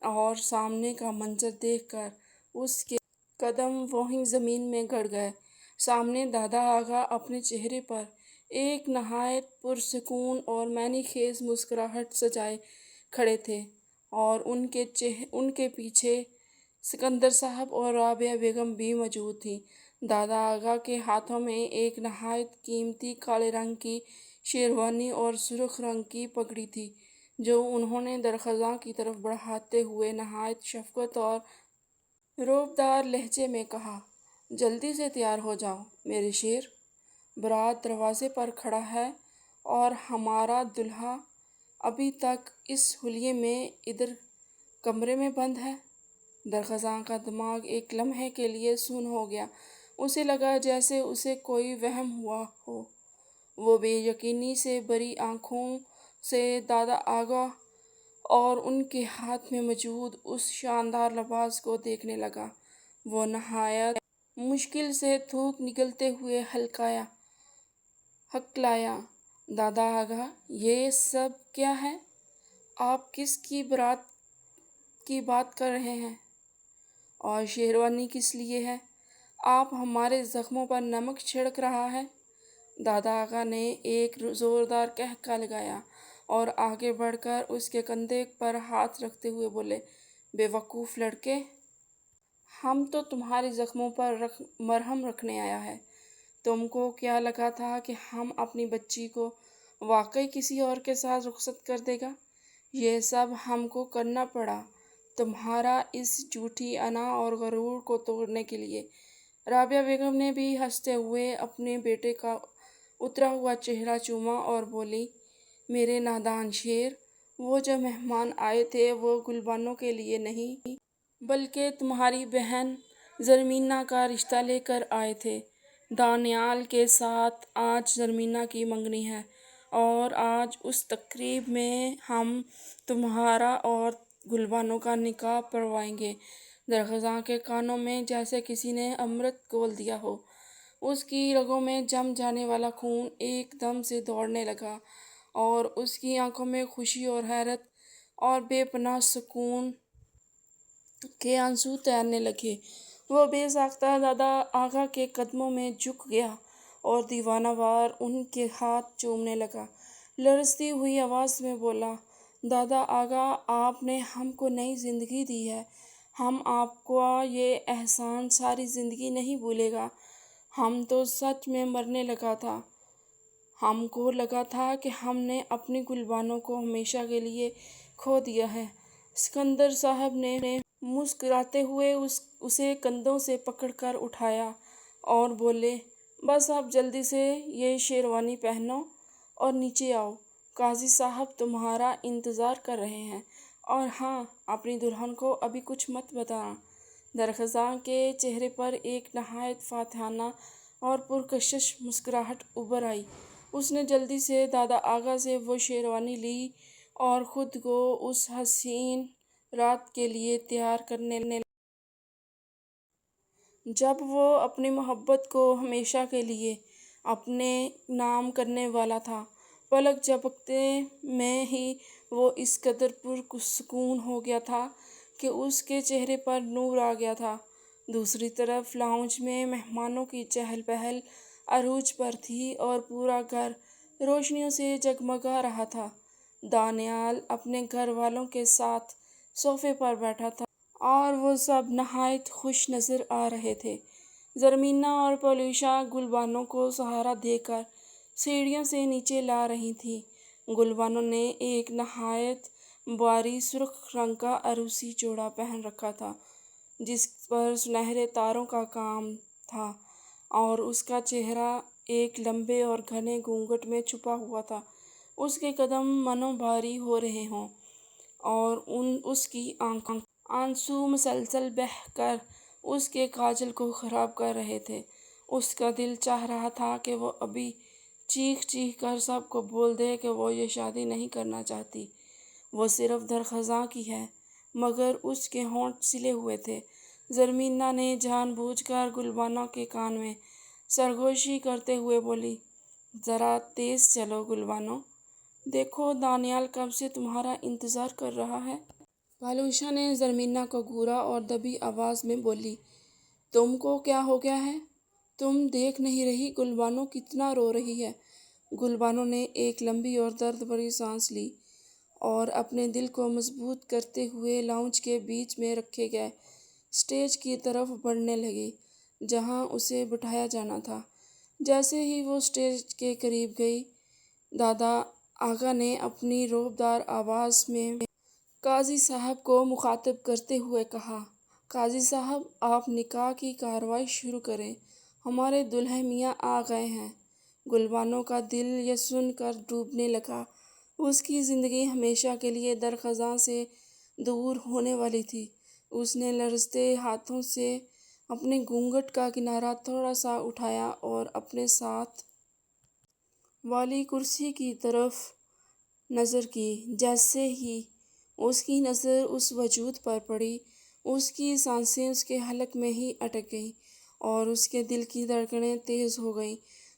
اور سامنے کا منظر دیکھ کر اس کے قدم وہیں زمین میں گڑ گئے۔ سامنے دادا آغا اپنے چہرے پر ایک نہایت پرسکون اور معنی خیز مسکراہٹ سجائے کھڑے تھے اور ان کے پیچھے سکندر صاحب اور رابعہ بیگم بھی موجود تھیں۔ دادا آغا کے ہاتھوں میں ایک نہایت قیمتی کالے رنگ کی شیروانی اور سرخ رنگ کی پگڑی تھی، جو انہوں نے درخزاں کی طرف بڑھاتے ہوئے نہایت شفقت اور رعبدار لہجے میں کہا، جلدی سے تیار ہو جاؤ میرے شیر، بارات دروازے پر کھڑا ہے اور ہمارا دولہا ابھی تک اس حلیے میں ادھر کمرے میں بند ہے۔ درخزاں کا دماغ ایک لمحے کے لیے سون ہو گیا۔ اسے لگا جیسے اسے کوئی وہم ہوا ہو۔ وہ بے یقینی سے بھری آنکھوں سے دادا آغا اور ان کے ہاتھ میں موجود اس شاندار لباس کو دیکھنے لگا۔ وہ نہایت مشکل سے تھوک نگلتے ہوئے ہکلایا، دادا آغا، یہ سب کیا ہے؟ آپ کس کی بارات کی بات کر رہے ہیں؟ اور شیروانی کس لیے ہے؟ آپ ہمارے زخموں پر نمک چھڑک رہا ہے؟ دادا آغا نے ایک زوردار قہقہ لگایا اور آگے بڑھ کر اس کے کندھے پر ہاتھ رکھتے ہوئے بولے، بے وقوف لڑکے، ہم تو تمہارے زخموں پر مرہم رکھنے آیا ہے۔ تم کو کیا لگا تھا کہ ہم اپنی بچی کو واقعی کسی اور کے ساتھ رخصت کر دے گا؟ یہ سب ہم کو کرنا پڑا تمہارا اس جھوٹی انا اور غرور کو توڑنے کے لیے۔ رابعہ بیگم نے بھی ہنستے ہوئے اپنے بیٹے کا اترا ہوا چہرہ چوما اور بولی، میرے نادان شیر، وہ جو مہمان آئے تھے وہ گلبانو کے لیے نہیں بلکہ تمہاری بہن زرمینا کا رشتہ لے کر آئے تھے۔ دانیال کے ساتھ آج زرمینا کی منگنی ہے اور آج اس تقریب میں ہم تمہارا اور گلبانو کا نکاح پڑھوائیں گے۔ درخزاں کے کانوں میں جیسے کسی نے امرت گھول دیا ہو۔ اس کی رگوں میں جم جانے والا خون ایک دم سے دوڑنے لگا اور اس کی آنکھوں میں خوشی اور حیرت اور بے پناہ سکون کے آنسو تیرنے لگے۔ وہ بے ساختہ دادا آغا کے قدموں میں جھک گیا اور دیوانہ وار ان کے ہاتھ چومنے لگا۔ لرزتی ہوئی آواز میں بولا، دادا آغا، آپ نے ہم کو نئی زندگی دی ہے۔ ہم آپ کا یہ احسان ساری زندگی نہیں بھولے گا۔ ہم تو سچ میں مرنے لگا تھا۔ ہم کو لگا تھا کہ ہم نے اپنی گلبانو کو ہمیشہ کے لیے کھو دیا ہے۔ سکندر صاحب نے مسکراتے ہوئے اسے کندھوں سے پکڑ کر اٹھایا اور بولے، بس اب جلدی سے یہ شیروانی پہنو اور نیچے آؤ۔ قاضی صاحب تمہارا انتظار کر رہے ہیں، اور ہاں، اپنی دلہن کو ابھی کچھ مت بتانا۔ درخزاں کے چہرے پر ایک نہایت فاتحانہ اور پرکشش مسکراہٹ ابھر آئی۔ اس نے جلدی سے دادا آغا سے وہ شیروانی لی اور خود کو اس حسین رات کے لیے تیار کرنے لگا جب وہ اپنی محبت کو ہمیشہ کے لیے اپنے نام کرنے والا تھا۔ پلک جھپکتے میں ہی وہ اس قدر پرسکون ہو گیا تھا کہ اس کے چہرے پر نور آ گیا تھا۔ دوسری طرف لاؤنج میں مہمانوں کی چہل پہل عروج پر تھی اور پورا گھر روشنیوں سے جگمگا رہا تھا۔ دانیال اپنے گھر والوں کے ساتھ صوفے پر بیٹھا تھا اور وہ سب نہایت خوش نظر آ رہے تھے۔ زرمینا اور پولیشا گلبانو کو سہارا دے کر سیڑھیوں سے نیچے لا رہی تھیں۔ گلبانو نے ایک نہایت بھاری سرخ رنگ کا عروسی جوڑا پہن رکھا تھا جس پر سنہرے تاروں کا کام تھا اور اس کا چہرہ ایک لمبے اور گھنے گھونگھٹ میں چھپا ہوا تھا۔ اس کے قدم مانو بھاری ہو رہے ہوں اور اس کی آنسو مسلسل بہہ کر اس کے کاجل کو خراب کر رہے تھے۔ اس کا دل چاہ رہا تھا کہ وہ ابھی چیخ چیخ کر سب کو بول دے کہ وہ یہ شادی نہیں کرنا چاہتی، وہ صرف درخزاں کی ہے، مگر اس کے ہونٹ سلے ہوئے تھے۔ زرمینا نے جان بوجھ کر گلبانو کے کان میں سرگوشی کرتے ہوئے بولی، ذرا تیز چلو گلبانو، دیکھو دانیال کب سے تمہارا انتظار کر رہا ہے۔ پالوشا نے زرمینا کو گھورا اور دبی آواز میں بولی، تم کو کیا ہو گیا ہے؟ تم دیکھ نہیں رہی گلبانو کتنا رو رہی ہے؟ گلبانو نے ایک لمبی اور درد بھری سانس لی اور اپنے دل کو مضبوط کرتے ہوئے لاؤنج کے بیچ میں رکھے گئے اسٹیج کی طرف بڑھنے لگی جہاں اسے بٹھایا جانا تھا۔ جیسے ہی وہ اسٹیج کے قریب گئی، دادا آغا نے اپنی رعبدار آواز میں قاضی صاحب کو مخاطب کرتے ہوئے کہا، قاضی صاحب، آپ نکاح کی کارروائی شروع کریں، ہمارے دولہے میاں آ گئے ہیں۔ گلبانو کا دل یہ سن کر ڈوبنے لگا۔ اس کی زندگی ہمیشہ کے لیے درخزاں سے دور ہونے والی تھی۔ اس نے لرزتے ہاتھوں سے اپنے گھونگھٹ کا کنارہ تھوڑا سا اٹھایا اور اپنے ساتھ والی کرسی کی طرف نظر کی۔ جیسے ہی اس کی نظر اس وجود پر پڑی، اس کی سانسیں اس کے حلق میں ہی اٹک گئیں اور اس کے دل کی دھڑکنیں تیز ہو گئیں۔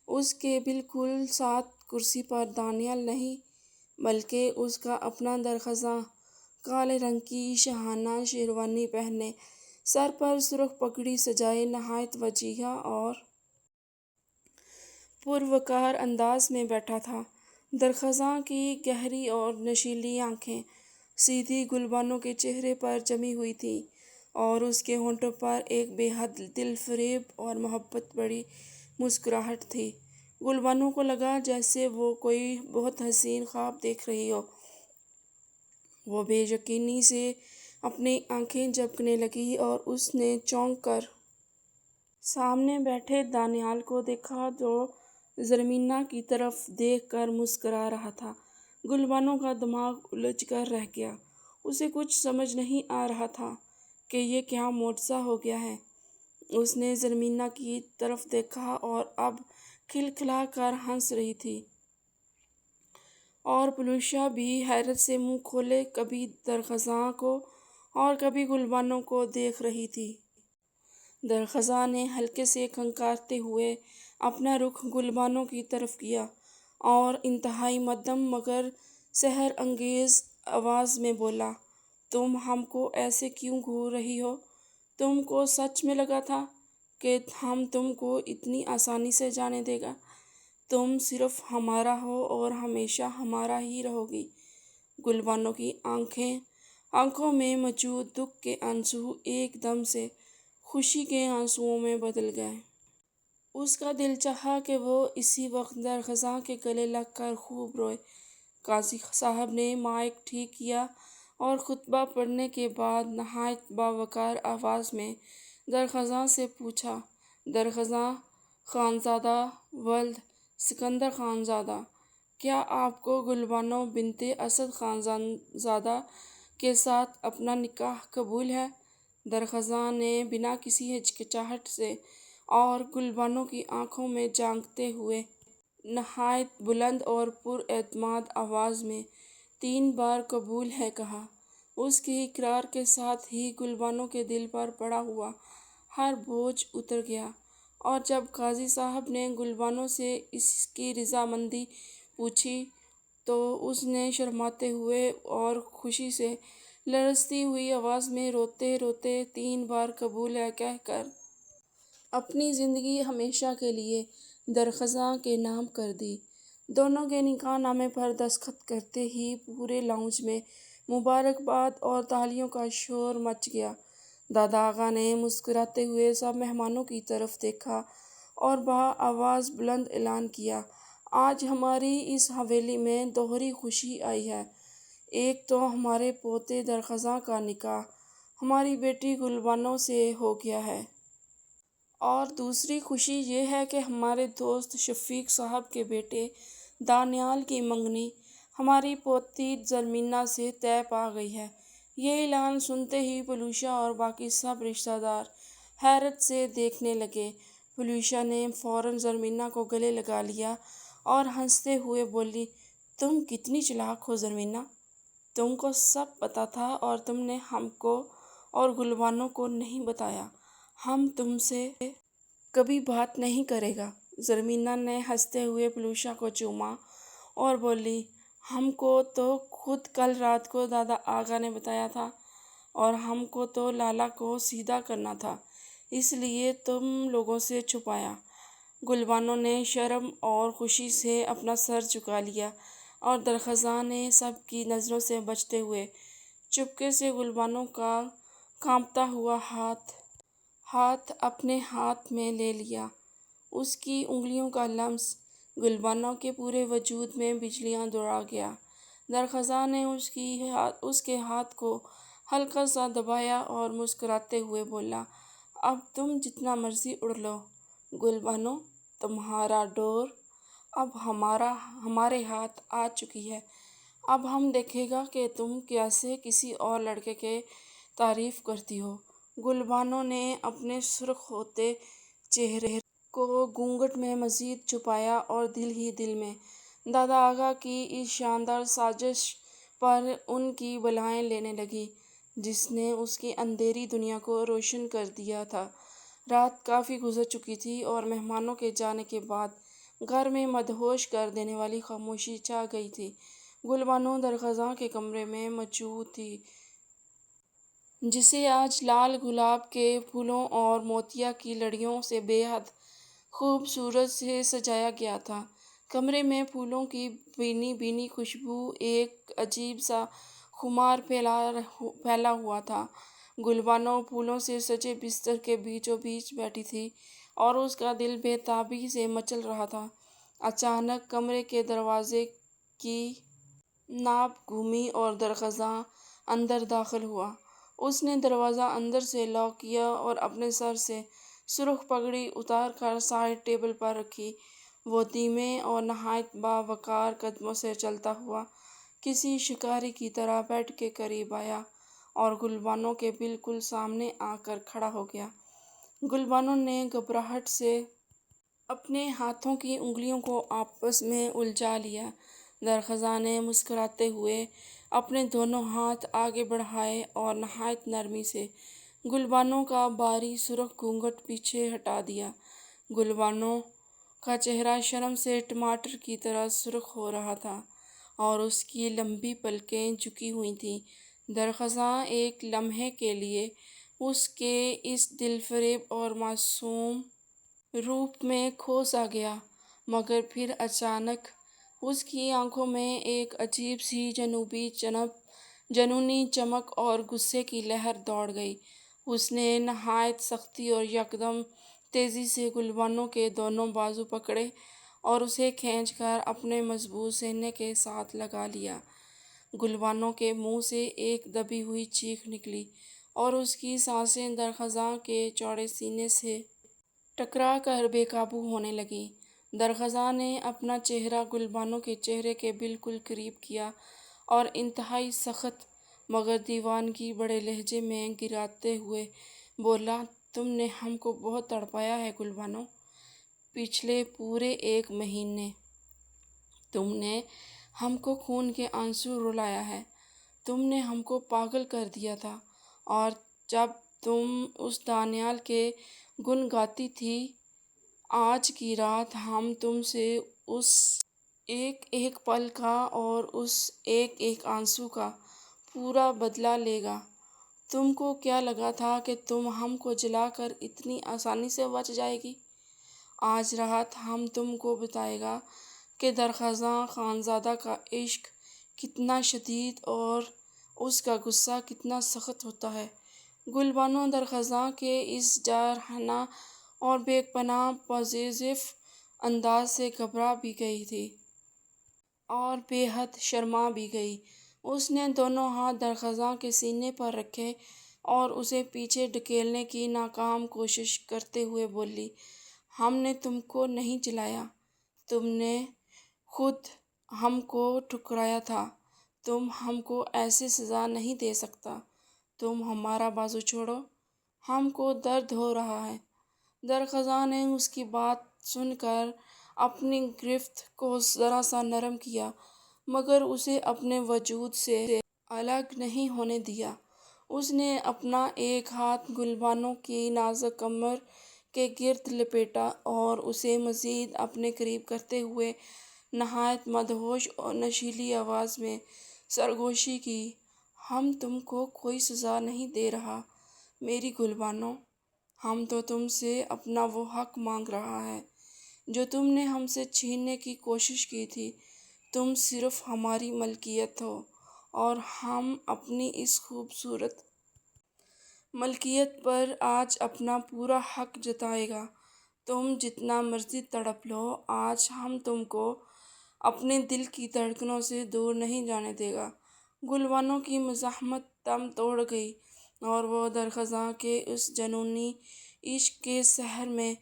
اس کے بالکل ساتھ کرسی پر دانیال نہیں بلکہ اس کا اپنا درخزاں، کالے رنگ کی شاہانہ شیروانی پہنے، سر پر سرخ پگڑی سجائے، نہایت وجیہہ اور پروقار انداز میں بیٹھا تھا۔ درخزاں کی گہری اور نشیلی آنکھیں سیدھی گلبانو کے چہرے پر جمی ہوئی تھیں اور اس کے ہونٹوں پر ایک بے حد دل فریب اور محبت بھری مسکراہٹ تھی۔ گلبانو کو لگا جیسے وہ کوئی بہت حسین خواب دیکھ رہی ہو۔ وہ بے یقینی سے اپنی آنکھیں جھپکنے لگی اور اس نے چونک کر سامنے بیٹھے دانیال کو دیکھا جو زرمینا کی طرف دیکھ کر مسکرا رہا تھا۔ گلبانو کا دماغ الجھ کر رہ گیا۔ اسے کچھ سمجھ نہیں آ رہا تھا کہ یہ کیا معجزہ ہو گیا ہے۔ اس نے زرمینا کی طرف دیکھا اور اب کھلکھلا کر ہنس رہی تھی، اور فلوشا بھی حیرت سے منہ کھولے کبھی درخزاں کو اور کبھی گلبانو کو دیکھ رہی تھی۔ درخزاں نے ہلکے سے کھنکھارتے ہوئے اپنا رخ گلبانو کی طرف کیا اور انتہائی مدھم مگر سحر انگیز آواز میں بولا، تم ہم کو ایسے کیوں گھور رہی ہو؟ تم کو سچ میں لگا تھا کہ ہم تم کو اتنی آسانی سے جانے دیں گے؟ تم صرف ہمارا ہو اور ہمیشہ ہمارا ہی رہو گی۔ گلبانو کی آنکھوں میں موجود دکھ کے آنسو ایک دم سے خوشی کے آنسوؤں میں بدل گئے۔ اس کا دل چاہا کہ وہ اسی وقت درخزاں کے گلے لگ کر خوب روئے۔ قاضی صاحب نے مائک ٹھیک کیا اور خطبہ پڑھنے کے بعد نہایت باوقار آواز میں درخزاں سے پوچھا، درخزاں خانزادہ ولد سکندر خانزادہ، کیا آپ کو گلبانو بنت اسد خانزادہ کے ساتھ اپنا نکاح قبول ہے؟ درخزاں نے بنا کسی ہچکچاہٹ سے اور گلبانو کی آنکھوں میں جھانکتے ہوئے نہایت بلند اور پر اعتماد آواز میں 3 بار قبول ہے کہا۔ اس کے اقرار کے ساتھ ہی گلبانو کے دل پر پڑا ہوا ہر بوجھ اتر گیا، اور جب قاضی صاحب نے گلبانو سے اس کی رضامندی پوچھی تو اس نے شرماتے ہوئے اور خوشی سے لرزتی ہوئی آواز میں روتے روتے 3 بار قبول ہے کہہ کر اپنی زندگی ہمیشہ کے لیے درخزاں کے نام کر دی۔ دونوں کے نکاح نامے پر دستخط کرتے ہی پورے لاؤنج میں مبارکباد اور تالیوں کا شور مچ گیا۔ دادا آغا نے مسکراتے ہوئے سب مہمانوں کی طرف دیکھا اور بآواز بلند اعلان کیا، آج ہماری اس حویلی میں دوہری خوشی آئی ہے۔ ایک تو ہمارے پوتے درخزاں کا نکاح ہماری بیٹی گلبانو سے ہو گیا ہے، اور دوسری خوشی یہ ہے کہ ہمارے دوست شفیق صاحب کے بیٹے دانیال کی منگنی ہماری پوتی زرمینا سے طے پا گئی ہے۔ یہ اعلان سنتے ہی فلوشا اور باقی سب رشتہ دار حیرت سے دیکھنے لگے۔ فلوشا نے فوراً زرمینا کو گلے لگا لیا اور ہنستے ہوئے بولی، تم کتنی چالاک ہو زرمینا، تم کو سب پتہ تھا اور تم نے ہم کو اور گلبانو کو نہیں بتایا۔ ہم تم سے کبھی بات نہیں کرے گا۔ زرمینا نے ہنستے ہوئے فلوشا کو چوما اور بولی، ہم کو تو خود کل رات کو دادا آغا نے بتایا تھا، اور ہم کو تو لالا کو سیدھا کرنا تھا، اس لیے تم لوگوں سے چھپایا۔ گلبانو نے شرم اور خوشی سے اپنا سر جھکا لیا اور درخزاں نے سب کی نظروں سے بچتے ہوئے چپکے سے گلبانو کا کانپتا ہوا ہاتھ اپنے ہاتھ میں لے لیا۔ اس کی انگلیوں کا لمس گلبانو کے پورے وجود میں بجلیاں دوڑا گیا۔ درخزاں نے اس کے ہاتھ کو ہلکا سا دبایا اور مسکراتے ہوئے بولا، اب تم جتنا مرضی اڑ لو گلبانو، تمہارا ڈور اب ہمارے ہاتھ آ چکی ہے۔ اب ہم دیکھیں گا کہ تم کیسے کسی اور لڑکے کی تعریف کرتی ہو۔ گلبانو نے اپنے سرخ ہوتے چہرے کو گھونگھٹ میں مزید چھپایا اور دل ہی دل میں دادا آغا کی اس شاندار سازش پر ان کی بلائیں لینے لگی جس نے اس کی اندھیری دنیا کو روشن کر دیا تھا۔ رات کافی گزر چکی تھی اور مہمانوں کے جانے کے بعد گھر میں مدہوش کر دینے والی خاموشی چھا گئی تھی۔ گلبانو درخزاں کے کمرے میں موجود تھی، جسے آج لال گلاب کے پھولوں اور موتیا کی لڑیوں سے بے حد خوبصورت سے سجایا گیا تھا۔ کمرے میں پھولوں کی بھینی بھینی خوشبو ایک عجیب سا خمار پھیلا ہوا تھا۔ گلبانو پھولوں سے سجے بستر کے بیچوں بیچ بیٹھی تھی اور اس کا دل بے تابی سے مچل رہا تھا۔ اچانک کمرے کے دروازے کی ناپ گھومی اور درخزاں اندر داخل ہوا۔ اس نے دروازہ اندر سے لاک کیا اور اپنے سر سے سرخ پگڑی اتار کر سائیڈ ٹیبل پر رکھی۔ وہ دھیمے اور نہایت باوقار قدموں سے چلتا ہوا کسی شکاری کی طرح بیٹھ کے قریب آیا اور گلبانو کے بالکل سامنے آ کر کھڑا ہو گیا۔ گلبانو نے گھبراہٹ سے اپنے ہاتھوں کی انگلیوں کو آپس میں الجھا لیا۔ درخزاں نے مسکراتے ہوئے اپنے دونوں ہاتھ آگے بڑھائے اور نہایت نرمی سے گلبانو کا بھاری سرخ گھونگھٹ پیچھے ہٹا دیا۔ گلبانو کا چہرہ شرم سے ٹماٹر کی طرح سرخ ہو رہا تھا اور اس کی لمبی پلکیں جھکی ہوئی تھیں۔ درخزاں ایک لمحے کے لیے اس کے اس دل فریب اور معصوم روپ میں کھو سا گیا، مگر پھر اچانک اس کی آنکھوں میں ایک عجیب سی جنونی چمک اور غصے کی لہر دوڑ گئی۔ اس نے نہایت سختی اور یکدم تیزی سے گلبانو کے دونوں بازو پکڑے اور اسے کھینچ کر اپنے مضبوط سینے کے ساتھ لگا لیا۔ گلبانو کے منہ سے ایک دبی ہوئی چیخ نکلی اور اس کی سانسیں درخزاں کے چوڑے سینے سے ٹکرا کر بے قابو ہونے لگیں۔ درخزاں نے اپنا چہرہ گلبانو کے چہرے کے بالکل قریب کیا اور انتہائی سخت مگر دیوانگی بھرے لہجے میں گراتے ہوئے بولا، تم نے ہم کو بہت تڑپایا ہے گلبانو۔ پچھلے پورے 1 مہینے تم نے ہم کو خون کے آنسو رلایا ہے۔ تم نے ہم کو پاگل کر دیا تھا، اور جب تم اس دانیال کے گن گاتی تھی، آج کی رات ہم تم سے اس ایک ایک پل کا اور اس ایک ایک آنسو کا پورا بدلہ لے گا۔ تم کو کیا لگا تھا کہ تم ہم کو جلا کر اتنی آسانی سے بچ جائے گی؟ آج رات ہم تم کو بتائیں گا کہ درخزاں خانزادہ کا عشق کتنا شدید اور اس کا غصہ کتنا سخت ہوتا ہے۔ گلبانو درخزاں کے اس جارحانہ اور بے پناہ پوزیسو انداز سے گھبرا بھی گئی تھی اور بے حد شرما بھی گئی۔ اس نے دونوں ہاتھ درخزاں کے سینے پر رکھے اور اسے پیچھے دھکیلنے کی ناکام کوشش کرتے ہوئے بولی، ہم نے تم کو نہیں جلایا، تم نے خود ہم کو ٹھکرایا تھا۔ تم ہم کو ایسے سزا نہیں دے سکتا۔ تم ہمارا بازو چھوڑو، ہم کو درد ہو رہا ہے۔ درخزاں نے اس کی بات سن کر اپنی گرفت کو ذرا سا نرم کیا، مگر اسے اپنے وجود سے الگ نہیں ہونے دیا۔ اس نے اپنا ایک ہاتھ گلبانو کی نازک کمر کے گرد لپیٹا اور اسے مزید اپنے قریب کرتے ہوئے نہایت مدہوش اور نشیلی آواز میں سرگوشی کی، ہم تم کو کوئی سزا نہیں دے رہا میری گلبانو، ہم تو تم سے اپنا وہ حق مانگ رہا ہے جو تم نے ہم سے چھیننے کی کوشش کی تھی۔ تم صرف ہماری ملکیت ہو اور ہم اپنی اس خوبصورت ملکیت پر آج اپنا پورا حق جتائیں گا۔ تم جتنا مرضی تڑپ لو، آج ہم تم کو اپنے دل کی دھڑکنوں سے دور نہیں جانے دیں گے۔ گلبانو کی مزاحمت دم توڑ گئی اور وہ درخزاں کے اس جنونی عشق کے سحر میں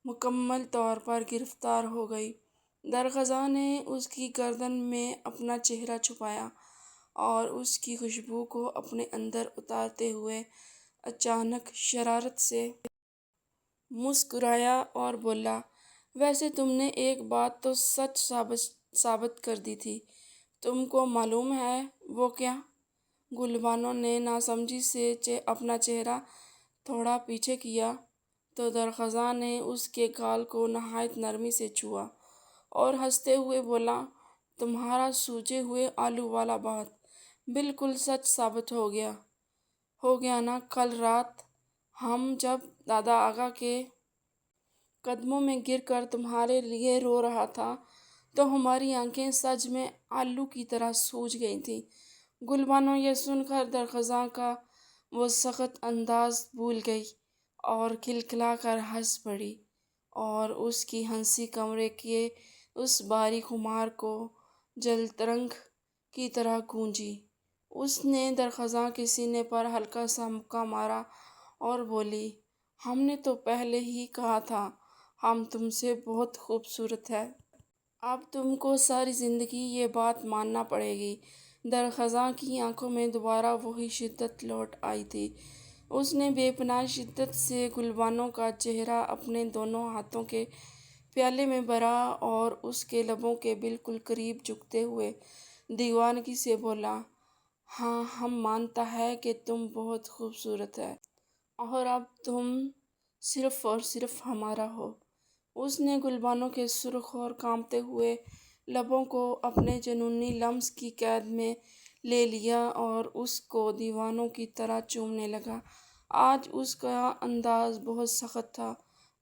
مکمل طور پر گرفتار ہو گئی۔ درخزاں نے اس کی گردن میں اپنا چہرہ چھپایا اور اس کی خوشبو کو اپنے اندر اتارتے ہوئے اچانک شرارت سے مسکرایا اور بولا، ویسے تم نے ایک بات تو سچ ثابت کر دی تھی، تم کو معلوم ہے وہ کیا؟ گلبانو نے ناسمجھی سے اپنا چہرہ تھوڑا پیچھے کیا تو درخزاں نے اس کے گال کو نہایت نرمی سے چھوا اور ہنستے ہوئے بولا، تمہارا سوجے ہوئے آلو والا بات بالکل سچ ثابت ہو گیا نا۔ کل رات ہم جب دادا آغا کے قدموں میں گر کر تمہارے لیے رو رہا تھا تو ہماری آنکھیں سچ میں آلو کی طرح سوج گئی تھیں۔ گلبانو یہ سن کر درخزاں کا وہ سخت انداز بھول گئی اور کھلکھلا کر ہنس پڑی اور اس کی ہنسی کمرے کے اس بھاری خمار کو جلترنگ کی طرح گونجی۔ اس نے درخزاں کے سینے پر ہلکا سا مکہ مارا اور بولی، ہم نے تو پہلے ہی کہا تھا ہم تم سے بہت خوبصورت ہیں۔ اب تم کو ساری زندگی یہ بات ماننا پڑے گی۔ درخزاں کی آنکھوں میں دوبارہ وہی شدت لوٹ آئی تھی۔ اس نے بے پناہ شدت سے گلبانو کا چہرہ اپنے دونوں ہاتھوں کے پیالے میں بھرا اور اس کے لبوں کے بالکل قریب جھکتے ہوئے دیوانگی سے بولا، ہاں، ہم مانتا ہے کہ تم بہت خوبصورت ہے اور اب تم صرف اور صرف ہمارا ہو۔ اس نے گلبانو کے سرخ اور کانپتے ہوئے لبوں کو اپنے جنونی لمس کی قید میں لے لیا اور اس کو دیوانوں کی طرح چومنے لگا۔ آج اس کا انداز بہت سخت تھا،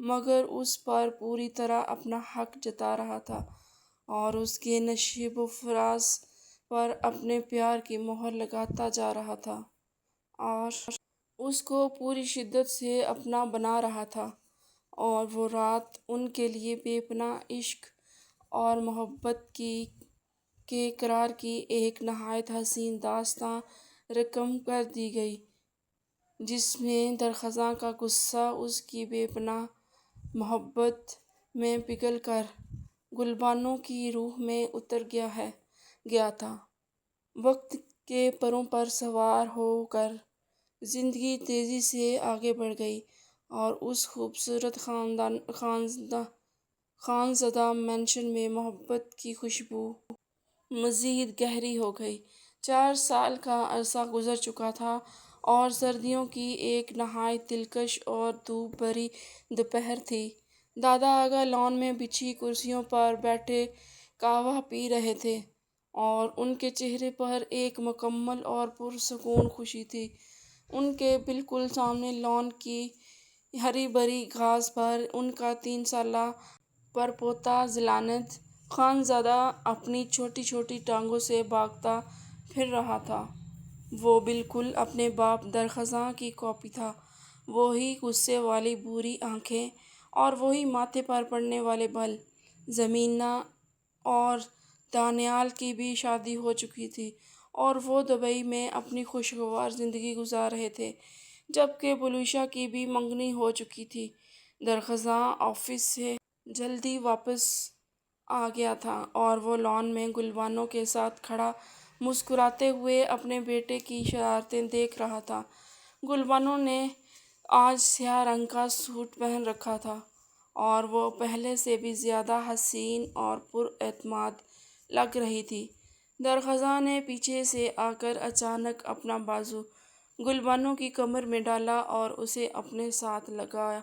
مگر اس پر پوری طرح اپنا حق جتا رہا تھا اور اس کے نشیب و فراز پر اپنے پیار کی مہر لگاتا جا رہا تھا اور اس کو پوری شدت سے اپنا بنا رہا تھا۔ اور وہ رات ان کے لیے بے پناہ عشق اور محبت کے اقرار کی ایک نہایت حسین داستاں رقم کر دی گئی، جس میں درخزاں کا غصہ اس کی بے پناہ محبت میں پگھل کر گلبانو کی روح میں اتر گیا تھا۔ وقت کے پروں پر سوار ہو کر زندگی تیزی سے آگے بڑھ گئی اور اس خوبصورت خانزدہ مینشن میں محبت کی خوشبو مزید گہری ہو گئی۔ 4 سال کا عرصہ گزر چکا تھا اور سردیوں کی ایک نہایت دلکش اور دھوپ بھری دوپہر تھی۔ دادا آغا لان میں بچھی کرسیوں پر بیٹھے قہوہ پی رہے تھے اور ان کے چہرے پر ایک مکمل اور پرسکون خوشی تھی۔ ان کے بالکل سامنے لان کی ہری بھری گھاس پر ان کا 3 سالہ پرپوتا ذلانت خانزادہ اپنی چھوٹی چھوٹی ٹانگوں سے بھاگتا پھر رہا تھا۔ وہ بالکل اپنے باپ درخزاں کی کاپی تھا۔ وہی غصے والی بھوری آنکھیں اور وہی ماتھے پر پڑنے والے بال۔ زمینہ اور دانیال کی بھی شادی ہو چکی تھی اور وہ دبئی میں اپنی خوشگوار زندگی گزار رہے تھے، جبکہ بلوشا کی بھی منگنی ہو چکی تھی۔ درخزاں آفس سے جلدی واپس آ گیا تھا اور وہ لان میں گلبانو کے ساتھ کھڑا مسکراتے ہوئے اپنے بیٹے کی شرارتیں دیکھ رہا تھا۔ گلبانو نے آج سیاہ رنگ کا سوٹ پہن رکھا تھا اور وہ پہلے سے بھی زیادہ حسین اور پر اعتماد لگ رہی تھی۔ درخزاں نے پیچھے سے آ کر اچانک اپنا بازو گلبانو کی کمر میں ڈالا اور اسے اپنے ساتھ لگایا۔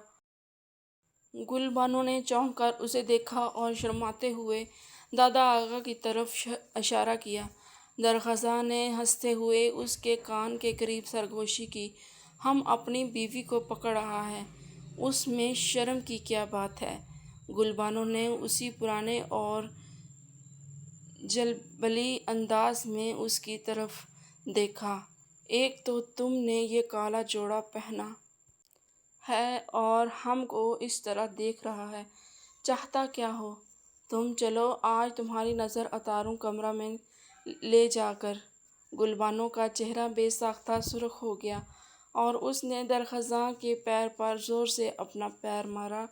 گلبانو نے چونک کر اسے دیکھا اور شرماتے ہوئے دادا آغا کی طرف اشارہ کیا۔ درخزاں نے ہنستے ہوئے اس کے کان کے قریب سرگوشی کی۔ ہم اپنی بیوی کو پکڑ رہا ہے، اس میں شرم کی کیا بات ہے؟ گلبانو نے اسی پرانے اور جلبلی انداز میں اس کی طرف دیکھا۔ ایک تو تم نے یہ کالا جوڑا پہنا ہے اور ہم کو اس طرح دیکھ رہا ہے، چاہتا کیا ہو تم؟ چلو آج تمہاری نظر اتاروں کمرہ میں لے جا کر۔ گلبانو کا چہرہ بے ساختہ سرخ ہو گیا اور اس نے درخزاں کے پیر پر زور سے اپنا پیر مارا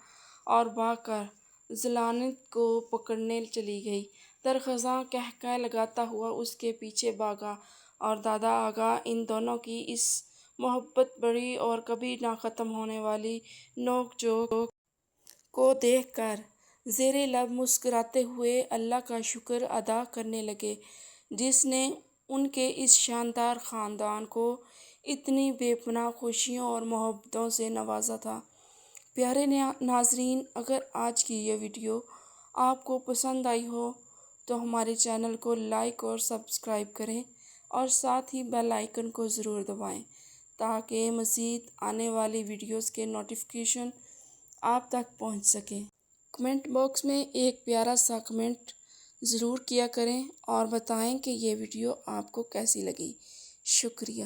اور بھاگ کر ذلانت کو پکڑنے چلی گئی۔ درخزاں قہقہے لگاتا ہوا اس کے پیچھے بھاگا اور دادا آغا ان دونوں کی اس محبت بھری اور کبھی نہ ختم ہونے والی نوک جھوک کو دیکھ کر زیر لب مسکراتے ہوئے اللہ کا شکر ادا کرنے لگے، جس نے ان کے اس شاندار خاندان کو اتنی بے پناہ خوشیوں اور محبتوں سے نوازا تھا۔ پیارے ناظرین، اگر آج کی یہ ویڈیو آپ کو پسند آئی ہو تو ہمارے چینل کو لائک اور سبسکرائب کریں اور ساتھ ہی بیل آئیکن کو ضرور دبائیں تاکہ مزید آنے والی ویڈیوز کے نوٹیفیکیشن آپ تک پہنچ سکیں۔ کمنٹ باکس میں ایک پیارا سا کمنٹ ضرور کیا کریں اور بتائیں کہ یہ ویڈیو آپ کو کیسی لگی۔ شکریہ۔